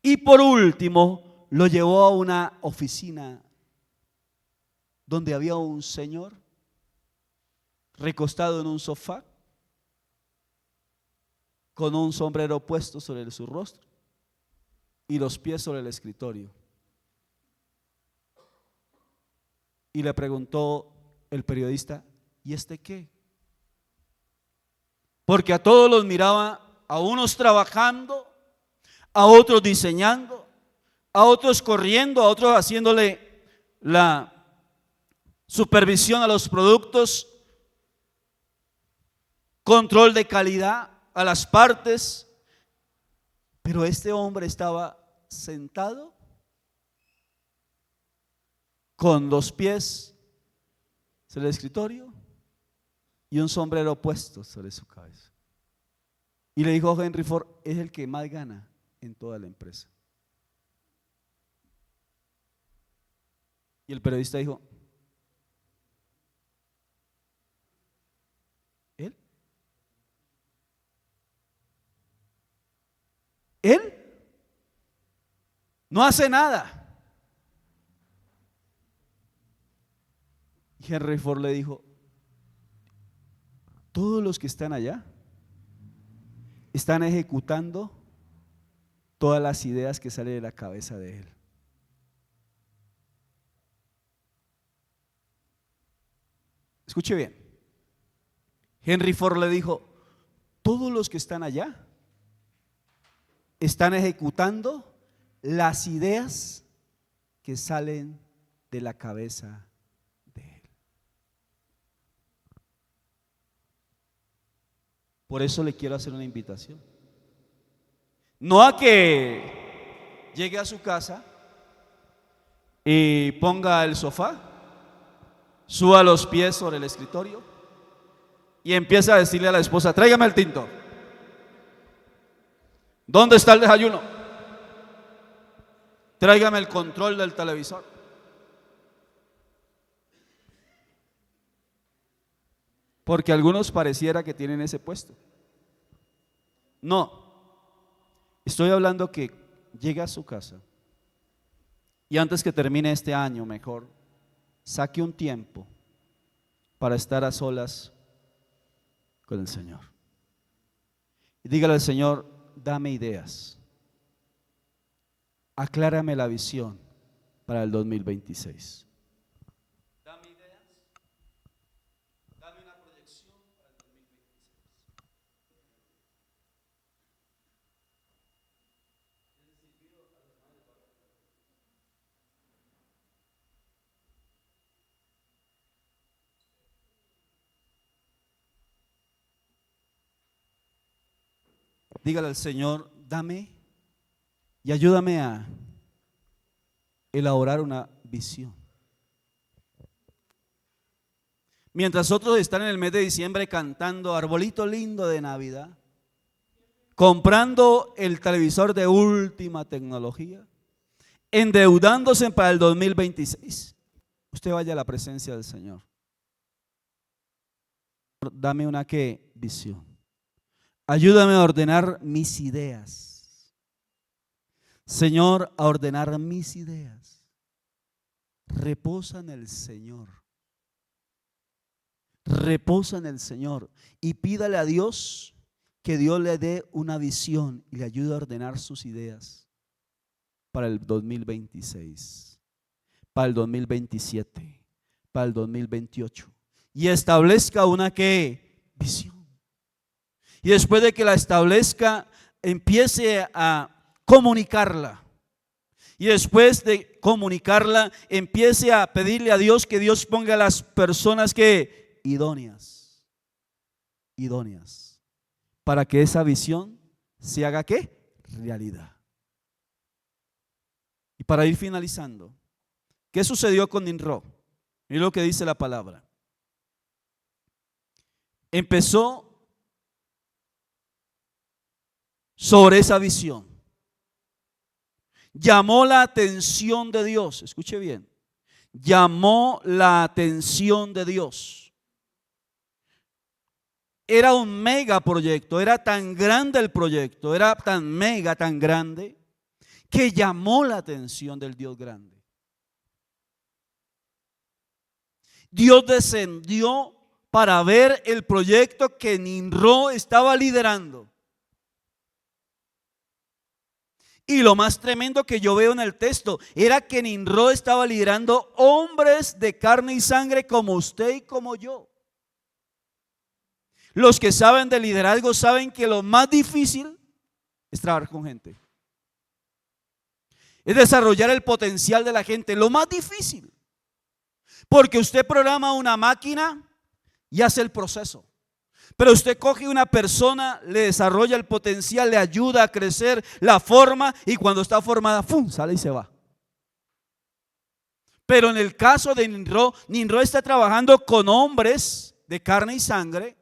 Y por último, lo llevó a una oficina donde había un señor recostado en un sofá con un sombrero puesto sobre su rostro y los pies sobre el escritorio. Y le preguntó el periodista, ¿y este qué? Porque a todos los miraba, a unos trabajando, a otros diseñando, a otros corriendo, a otros haciéndole la supervisión a los productos, control de calidad a las partes. Pero este hombre estaba sentado con los pies sobre el escritorio y un sombrero puesto sobre su cabeza. Y le dijo a Henry Ford, es el que más gana en toda la empresa. Y el periodista dijo, ¿él? ¿Él? No hace nada. Y Henry Ford le dijo, todos los que están allá están ejecutando todas las ideas que salen de la cabeza de él. Escuche bien. Henry Ford le dijo, todos los que están allá están ejecutando las ideas que salen de la cabeza de él. Por eso le quiero hacer una invitación. No a que llegue a su casa y ponga el sofá, suba los pies sobre el escritorio y empieza a decirle a la esposa, tráigame el tinto. ¿Dónde está el desayuno? Tráigame el control del televisor. Porque algunos pareciera que tienen ese puesto. No, estoy hablando que llegue a su casa y antes que termine este año, mejor, saque un tiempo para estar a solas con el Señor. Y dígale al Señor, dame ideas, aclárame la visión para el 2026. Dame ideas, dame una proyección para el 2026. Dígale al Señor, dame y ayúdame a elaborar una visión. Mientras otros están en el mes de diciembre cantando Arbolito Lindo de Navidad, comprando el televisor de última tecnología, endeudándose para el 2026, usted vaya a la presencia del Señor. Dame una ¿qué? Visión. Ayúdame a ordenar mis ideas. Señor, a ordenar mis ideas. Reposa en el Señor. Reposa en el Señor y pídale a Dios que Dios le dé una visión y le ayude a ordenar sus ideas para el 2026, para el 2027, para el 2028 y establezca una ¿qué? Visión. Y después de que la establezca, empiece a comunicarla. Y después de comunicarla, empiece a pedirle a Dios que Dios ponga a las personas que idóneas, para que esa visión se haga ¿qué? Realidad. Y para ir finalizando, ¿qué sucedió con Nimrod? Mira lo que dice la palabra. Empezó sobre esa visión. Llamó la atención de Dios. Escuche bien. Llamó la atención de Dios. Era un mega proyecto. Era tan grande el proyecto. Era tan mega, tan grande, que llamó la atención del Dios grande. Dios descendió para ver el proyecto que Nimrod estaba liderando. Y lo más tremendo que yo veo en el texto era que Nimrod estaba liderando hombres de carne y sangre como usted y como yo. Los que saben de liderazgo saben que lo más difícil es trabajar con gente. Es desarrollar el potencial de la gente, lo más difícil. Porque usted programa una máquina y hace el proceso. Pero usted coge una persona, le desarrolla el potencial, le ayuda a crecer, la forma y cuando está formada, ¡fum!, sale y se va. Pero en el caso de Nimrod, Nimrod está trabajando con hombres de carne y sangre,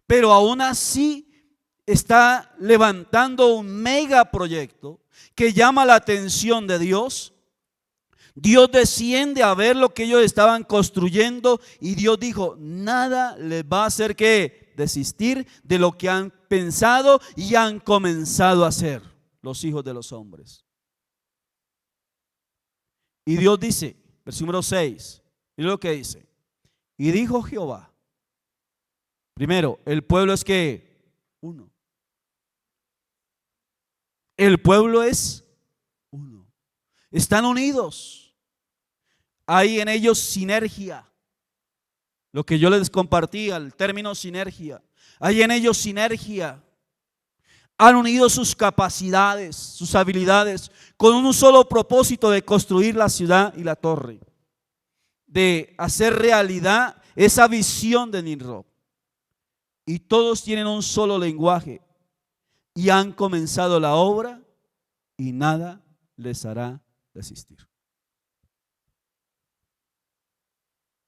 pero aún así está levantando un megaproyecto que llama la atención de Dios. Dios desciende a ver lo que ellos estaban construyendo y Dios dijo, nada les va a hacer que desistir de lo que han pensado y han comenzado a hacer los hijos de los hombres. Y Dios dice, versículo 6, mira lo que dice. Y dijo Jehová, primero, el pueblo es que uno. El pueblo es uno. Están unidos. Hay en ellos sinergia. Lo que yo les compartía, el término sinergia. Hay en ellos sinergia. Han unido sus capacidades, sus habilidades, con un solo propósito de construir la ciudad y la torre. De hacer realidad esa visión de Nimrod. Y todos tienen un solo lenguaje. Y han comenzado la obra y nada les hará desistir.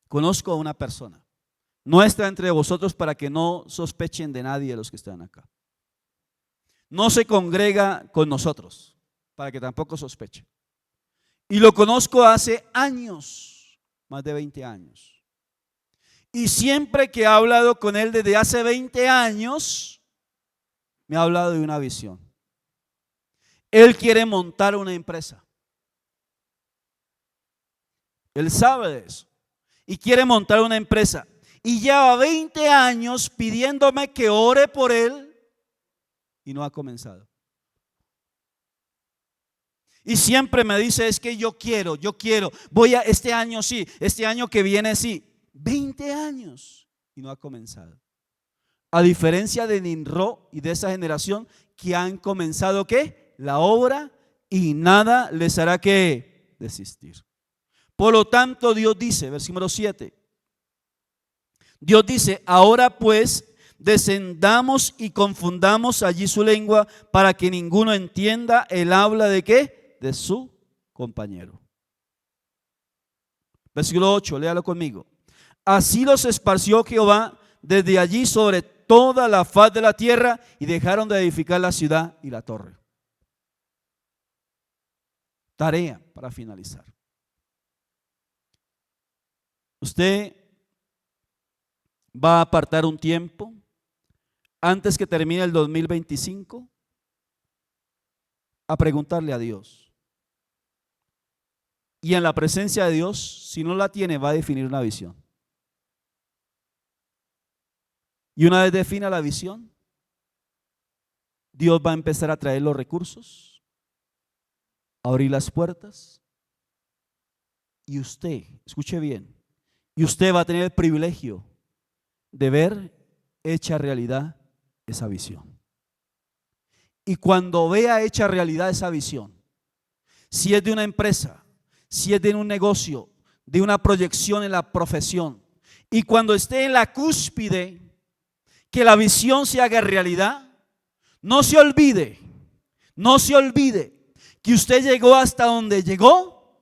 Conozco a una persona, no está entre vosotros para que no sospechen de nadie de los que están acá. No se congrega con nosotros para que tampoco sospechen. Y lo conozco hace años, más de 20 años. Y siempre que he hablado con él desde hace 20 años, me ha hablado de una visión. Él quiere montar una empresa. Él sabe de eso. Y quiere montar una empresa. Y lleva 20 años pidiéndome que ore por él y no ha comenzado. Y siempre me dice, es que yo quiero, voy a este año sí, este año que viene sí. 20 años y no ha comenzado. A diferencia de Nimrod y de esa generación que han comenzado ¿qué? La obra y nada les hará que desistir. Por lo tanto, Dios dice, versículo 7, Dios dice, ahora pues descendamos y confundamos allí su lengua para que ninguno entienda el habla de ¿qué? De su compañero. Versículo 8, léalo conmigo. Así los esparció Jehová desde allí sobre toda la faz de la tierra y dejaron de edificar la ciudad y la torre. Tarea para finalizar. Usted va a apartar un tiempo antes que termine el 2025 a preguntarle a Dios. Y en la presencia de Dios, si no la tiene, va a definir una visión. Y una vez defina la visión, Dios va a empezar a traer los recursos, a abrir las puertas. Y usted, escuche bien, y usted va a tener el privilegio de ver hecha realidad esa visión. Y cuando vea hecha realidad esa visión, si es de una empresa, si es de un negocio, de una proyección en la profesión, y cuando esté en la cúspide, que la visión se haga realidad, no se olvide, no se olvide que usted llegó hasta donde llegó,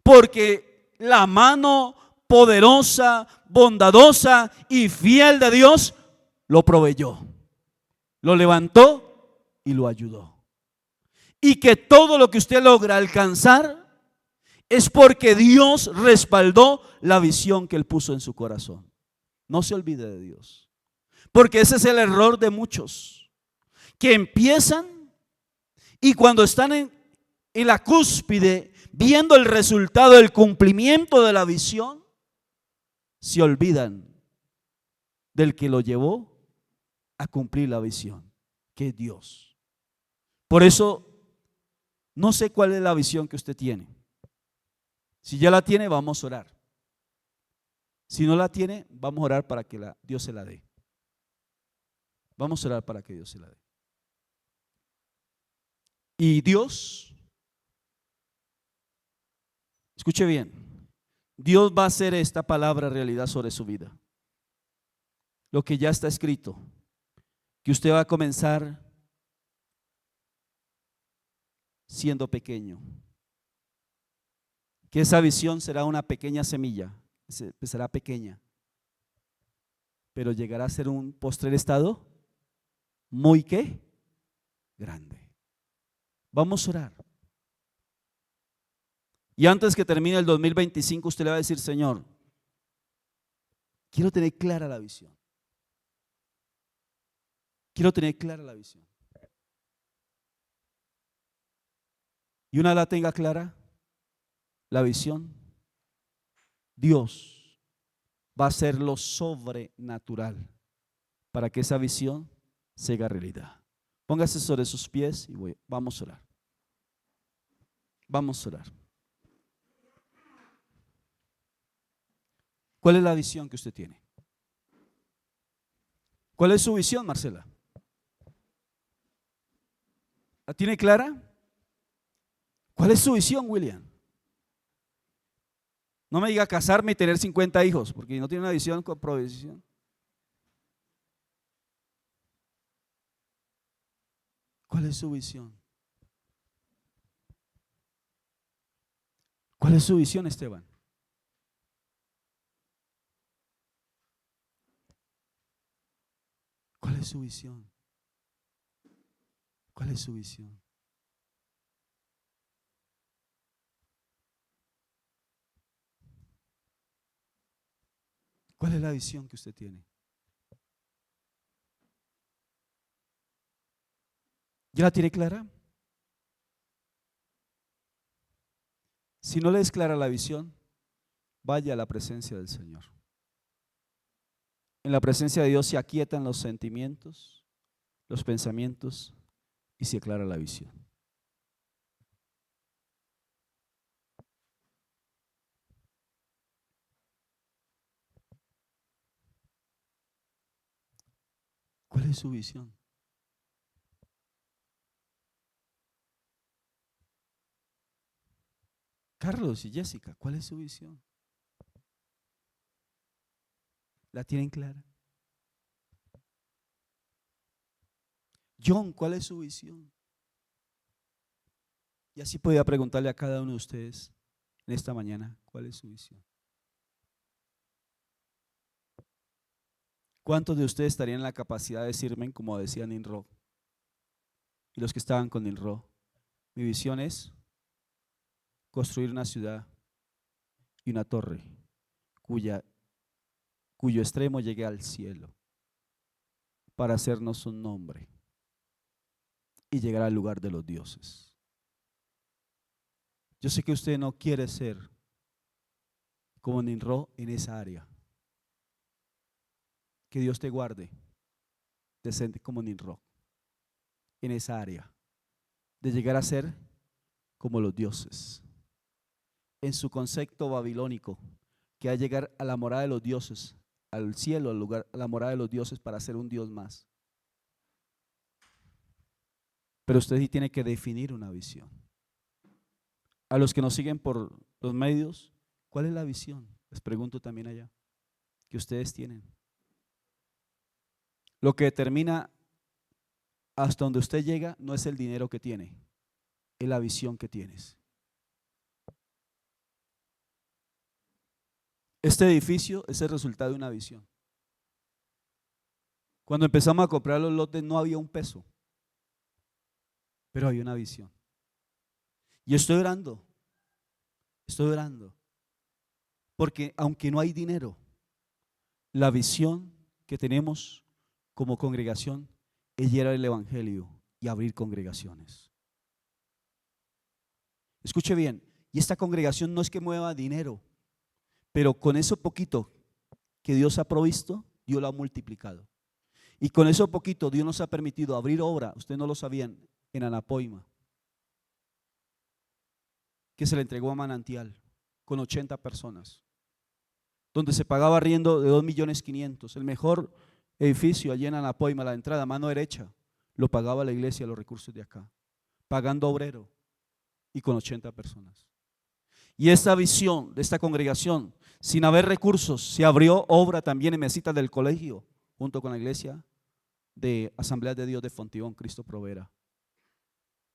porque la mano poderosa, bondadosa y fiel de Dios lo proveyó, lo levantó y lo ayudó. Y que todo lo que usted logra alcanzar es porque Dios respaldó la visión que Él puso en su corazón. No se olvide de Dios, porque ese es el error de muchos, que empiezan y cuando están en la cúspide, viendo el resultado, el cumplimiento de la visión, se olvidan del que lo llevó a cumplir la visión, que es Dios. Por eso, no sé cuál es la visión que usted tiene. Si ya la tiene, vamos a orar. Si no la tiene, vamos a orar para que Dios se la dé. Vamos a orar para que Dios se la dé. Y Dios, escuche bien, Dios va a hacer esta palabra realidad sobre su vida. Lo que ya está escrito, que usted va a comenzar siendo pequeño, que esa visión será una pequeña semilla, será pequeña, pero llegará a ser un postrer estado muy ¿qué? Grande. Vamos a orar. Y antes que termine el 2025, usted le va a decir: Señor, quiero tener clara la visión. Quiero tener clara la visión. Y una vez la tenga clara, la visión, Dios va a hacer lo sobrenatural para que esa visión se haga realidad. Póngase sobre sus pies y vamos a orar. Vamos a orar. ¿Cuál es la visión que usted tiene? ¿Cuál es su visión, Marcela? ¿La tiene clara? ¿Cuál es su visión, William? No me diga casarme y tener 50 hijos, porque no tiene una visión con provisión. ¿Cuál es su visión? ¿Cuál es su visión, Esteban? ¿Cuál es su visión? ¿Cuál es su visión? ¿Cuál es la visión que usted tiene? ¿Ya la tiene clara? Si no le es clara la visión, vaya a la presencia del Señor. En la presencia de Dios se aquietan los sentimientos, los pensamientos y se aclara la visión. ¿Cuál es su visión? Carlos y Jessica, ¿cuál es su visión? ¿La tienen clara? John, ¿cuál es su visión? Y así podía preguntarle a cada uno de ustedes en esta mañana, ¿cuál es su visión? ¿Cuántos de ustedes estarían en la capacidad de decirme, como decía Ninro? Y los que estaban con Ninro, mi visión es construir una ciudad y una torre cuyo extremo llegue al cielo para hacernos un nombre y llegar al lugar de los dioses. Yo sé que usted no quiere ser como Nimrod en esa área. Que Dios te guarde de ser como Nimrod en esa área, de llegar a ser como los dioses. En su concepto babilónico, que hay llegar a la morada de los dioses, al cielo, al lugar, a la morada de los dioses para ser un Dios más. Pero usted sí tiene que definir una visión. A los que nos siguen por los medios, ¿cuál es la visión? Les pregunto también allá, que ustedes tienen. Lo que determina hasta donde usted llega no es el dinero que tiene, es la visión que tienes. Este edificio es el resultado de una visión. Cuando empezamos a comprar los lotes no había un peso, pero había una visión. Y estoy orando, porque aunque no hay dinero, la visión que tenemos como congregación es llevar el evangelio y abrir congregaciones. Escuche bien, y esta congregación no es que mueva dinero, pero con eso poquito que Dios ha provisto, Dios lo ha multiplicado. Y con eso poquito Dios nos ha permitido abrir obra, ustedes no lo sabían, en Anapoima, que se le entregó a Manantial con 80 personas, donde se pagaba arriendo de 2.500.000. El mejor edificio allí en Anapoima, la entrada a mano derecha, lo pagaba la iglesia, los recursos de acá, pagando obrero y con 80 personas. Y esta visión de esta congregación, sin haber recursos, se abrió obra también en mesitas del colegio, junto con la iglesia de Asamblea de Dios de Fontibón, Cristo Proveerá.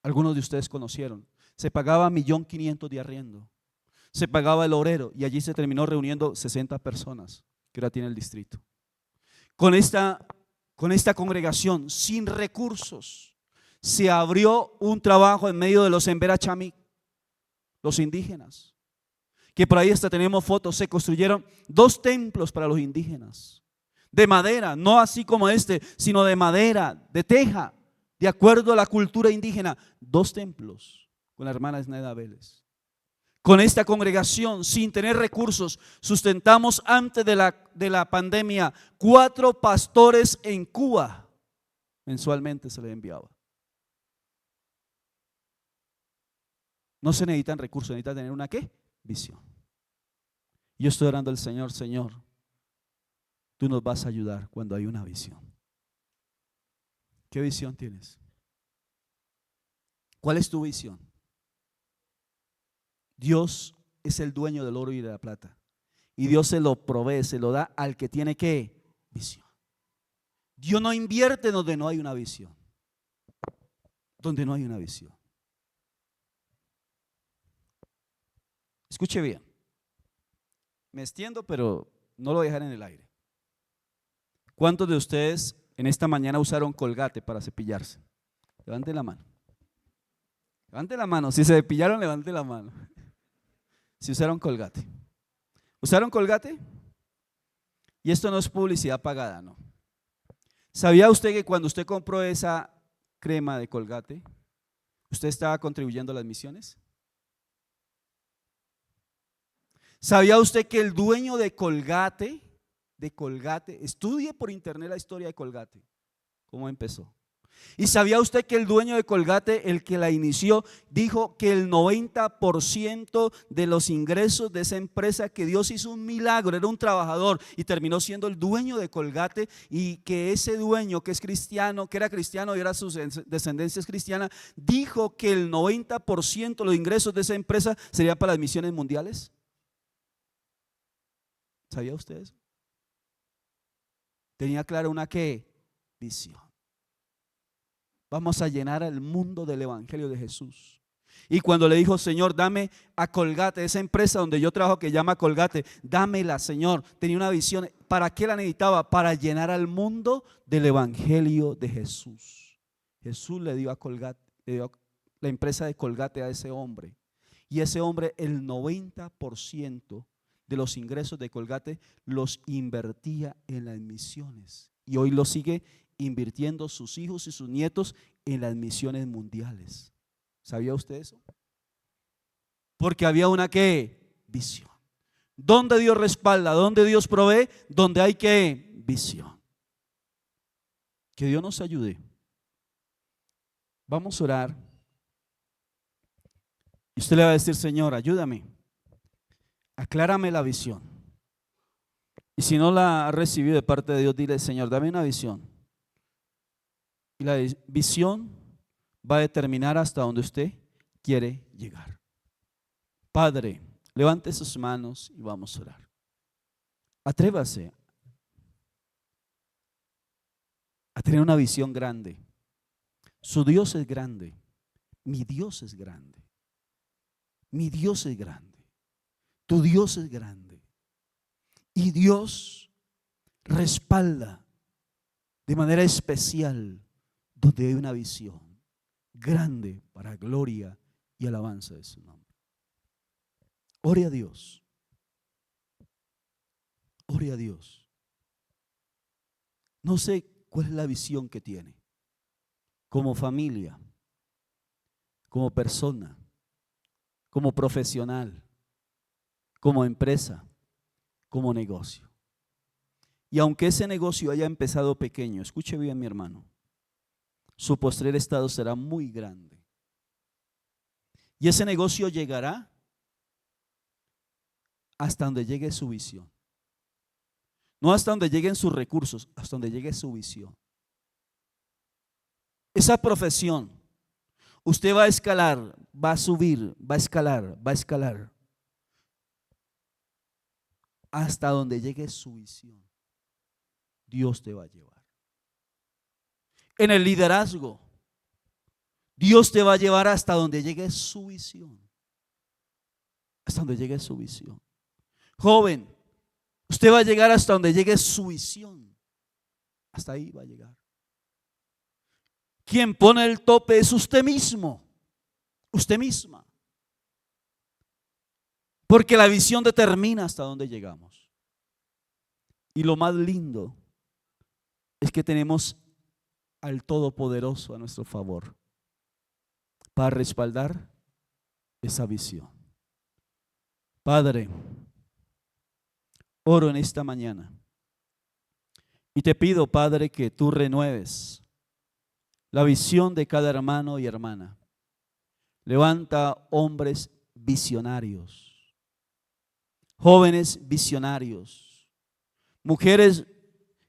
Algunos de ustedes conocieron. Se pagaba 1.500.000 de arriendo. Se pagaba el obrero y allí se terminó reuniendo 60 personas que ahora tiene el distrito. Con esta congregación sin recursos se abrió un trabajo en medio de los Embera Chamic, los indígenas, que por ahí hasta tenemos fotos. Se construyeron 2 templos para los indígenas de madera, no así como este, sino de madera, de teja, de acuerdo a la cultura indígena. 2 templos con la hermana Esneda Vélez. Con esta congregación, sin tener recursos, sustentamos antes de la pandemia 4 pastores en Cuba. Mensualmente se les enviaba. No se necesitan recursos, necesitan tener una ¿qué? Visión. Yo estoy orando al Señor, Señor, tú nos vas a ayudar cuando hay una visión. ¿Qué visión tienes? ¿Cuál es tu visión? Dios es el dueño del oro y de la plata. Y Dios se lo provee, se lo da al que tiene ¿qué? Visión. Dios no invierte donde no hay una visión. Donde no hay una visión. Escuche bien. Me extiendo, pero no lo voy a dejar en el aire. ¿Cuántos de ustedes en esta mañana usaron Colgate para cepillarse? Levanten la mano. Levanten la mano. Si se cepillaron, levanten la mano. Si usaron Colgate. ¿Usaron Colgate? Y esto no es publicidad pagada, no. ¿Sabía usted que cuando usted compró esa crema de Colgate, usted estaba contribuyendo a las misiones? ¿Sabía usted que el dueño de Colgate, estudie por internet la historia de Colgate, cómo empezó? ¿Y sabía usted que el dueño de Colgate, el que la inició, dijo que el 90% de los ingresos de esa empresa, que Dios hizo un milagro, era un trabajador y terminó siendo el dueño de Colgate, y que ese dueño que es cristiano, que era cristiano y era su descendencia es cristiana, dijo que el 90% de los ingresos de esa empresa sería para las misiones mundiales? ¿Sabía usted eso? Tenía clara una ¿qué? Visión. Vamos a llenar al mundo del evangelio de Jesús. Y cuando le dijo, Señor, dame a Colgate, esa empresa donde yo trabajo que llama Colgate, dámela, Señor. Tenía una visión. ¿Para qué la necesitaba? Para llenar al mundo del evangelio de Jesús. Jesús le dio a Colgate, le dio la empresa de Colgate a ese hombre. Y ese hombre, el 90% de los ingresos de Colgate los invertía en las misiones. Y hoy lo sigue invirtiendo sus hijos y sus nietos en las misiones mundiales. ¿Sabía usted eso? Porque había una ¿qué? Visión. ¿Dónde Dios respalda? ¿Dónde Dios provee? Donde hay ¿qué? Visión. Que Dios nos ayude. Vamos a orar. Y usted le va a decir: Señor, ayúdame. Aclárame la visión. Y si no la ha recibido de parte de Dios, dile: Señor, dame una visión. Y la visión va a determinar hasta donde usted quiere llegar. Padre, levante sus manos y vamos a orar. Atrévase a tener una visión grande. Su Dios es grande. Mi Dios es grande. Mi Dios es grande. Tu Dios es grande. Y Dios respalda de manera especial donde hay una visión grande para gloria y alabanza de su nombre. Ore a Dios. Ore a Dios. No sé cuál es la visión que tiene como familia, como persona, como profesional, como empresa, como negocio. Y aunque ese negocio haya empezado pequeño, escuche bien, mi hermano, su postrer estado será muy grande. Y ese negocio llegará hasta donde llegue su visión. No hasta donde lleguen sus recursos, hasta donde llegue su visión. Esa profesión, usted va a escalar, va a subir, va a escalar, va a escalar, hasta donde llegue su visión. Dios te va a llevar. En el liderazgo, Dios te va a llevar hasta donde llegue su visión. Hasta donde llegue su visión. Joven, usted va a llegar hasta donde llegue su visión. Hasta ahí va a llegar. Quien pone el tope es usted mismo, usted misma. Porque la visión determina hasta dónde llegamos. Y lo más lindo es que tenemos al Todopoderoso a nuestro favor para respaldar esa visión. Padre, oro en esta mañana y te pido, Padre, que tú renueves la visión de cada hermano y hermana. Levanta hombres visionarios, jóvenes visionarios, mujeres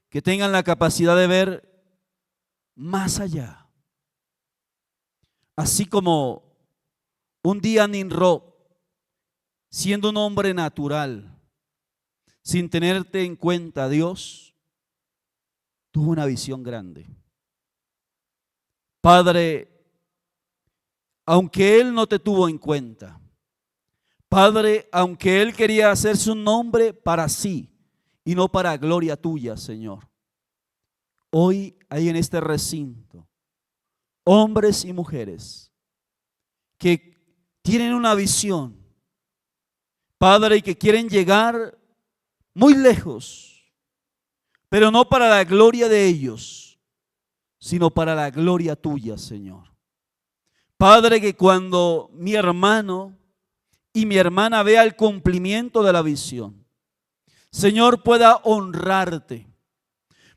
que tengan la capacidad de ver más allá. Así como un día Nimrod, siendo un hombre natural, sin tenerte en cuenta, Dios tuvo una visión grande. Padre, aunque él no te tuvo en cuenta, Padre, aunque él quería hacerse un nombre para sí y no para gloria tuya, Señor, hoy hay en este recinto hombres y mujeres que tienen una visión, Padre, y que quieren llegar muy lejos, pero no para la gloria de ellos, sino para la gloria tuya, Señor. Padre, que cuando mi hermano y mi hermana vea el cumplimiento de la visión, Señor, pueda honrarte,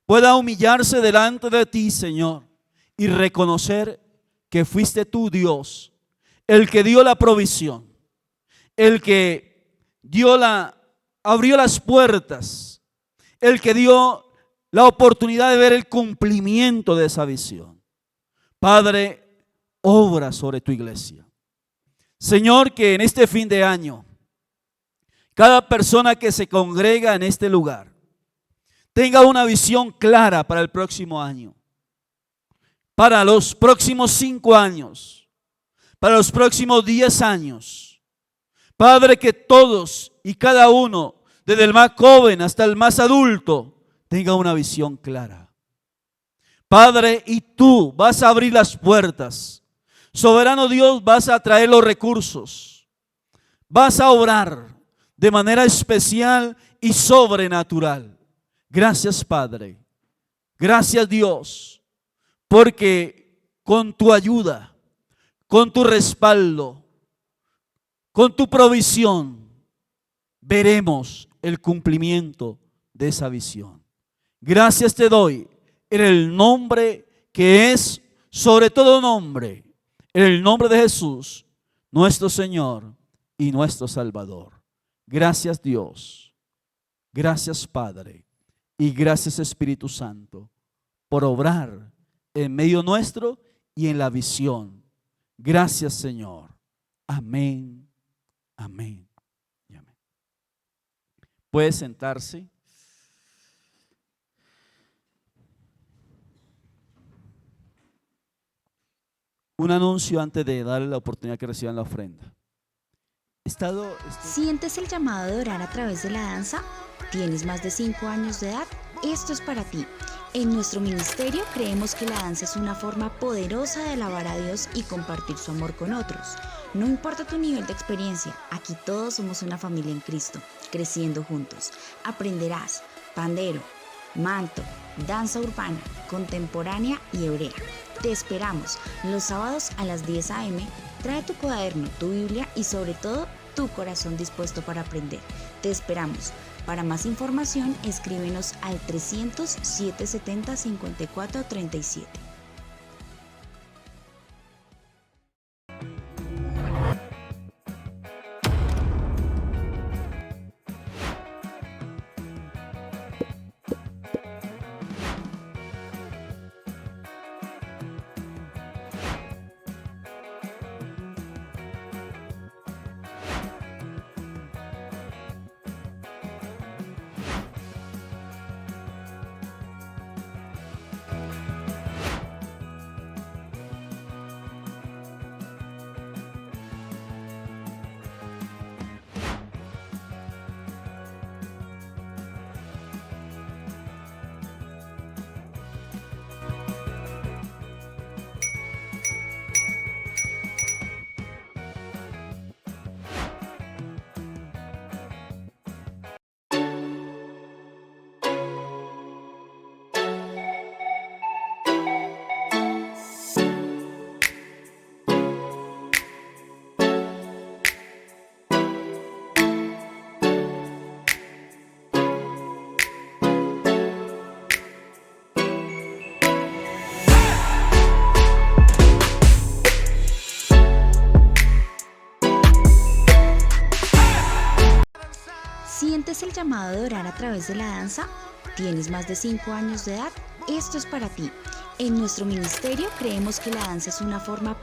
pueda humillarse delante de ti, Señor, y reconocer que fuiste tú, Dios, el que dio la provisión, el que abrió las puertas, el que dio la oportunidad de ver el cumplimiento de esa visión. Padre, obra sobre tu iglesia. Señor, que en este fin de año, cada persona que se congrega en este lugar tenga una visión clara para el próximo año, para los próximos 5 años, para los próximos 10 años. Padre, que todos y cada uno, desde el más joven hasta el más adulto, tenga una visión clara. Padre, y tú vas a abrir las puertas. Soberano Dios, vas a traer los recursos. Vas a orar de manera especial y sobrenatural. Gracias, Padre. Gracias, Dios, porque con tu ayuda, con tu respaldo, con tu provisión, veremos el cumplimiento de esa visión. Gracias te doy en el nombre que es sobre todo nombre, en el nombre de Jesús, nuestro Señor y nuestro Salvador. Gracias Dios, gracias Padre y gracias Espíritu Santo por obrar en medio nuestro y en la visión. Gracias Señor. Amén, amén y amén. Puede sentarse. Un anuncio antes de darle la oportunidad que reciban la ofrenda. ¿Sientes el llamado de orar a través de la danza? ¿Tienes más de 5 años de edad? Esto es para ti. En nuestro ministerio creemos que la danza es una forma poderosa de alabar a Dios y compartir su amor con otros. No importa tu nivel de experiencia, aquí todos somos una familia en Cristo, creciendo juntos. Aprenderás pandero, manto, danza urbana, contemporánea y hebrea. Te esperamos los sábados a las 10 a.m. Trae tu cuaderno, tu Biblia y sobre todo tu corazón dispuesto para aprender. Te esperamos. Para más información, escríbenos al 300-770-5437. ¿Sientes el llamado de orar a través de la danza? ¿Tienes más de 5 años de edad? Esto es para ti. En nuestro ministerio creemos que la danza es una forma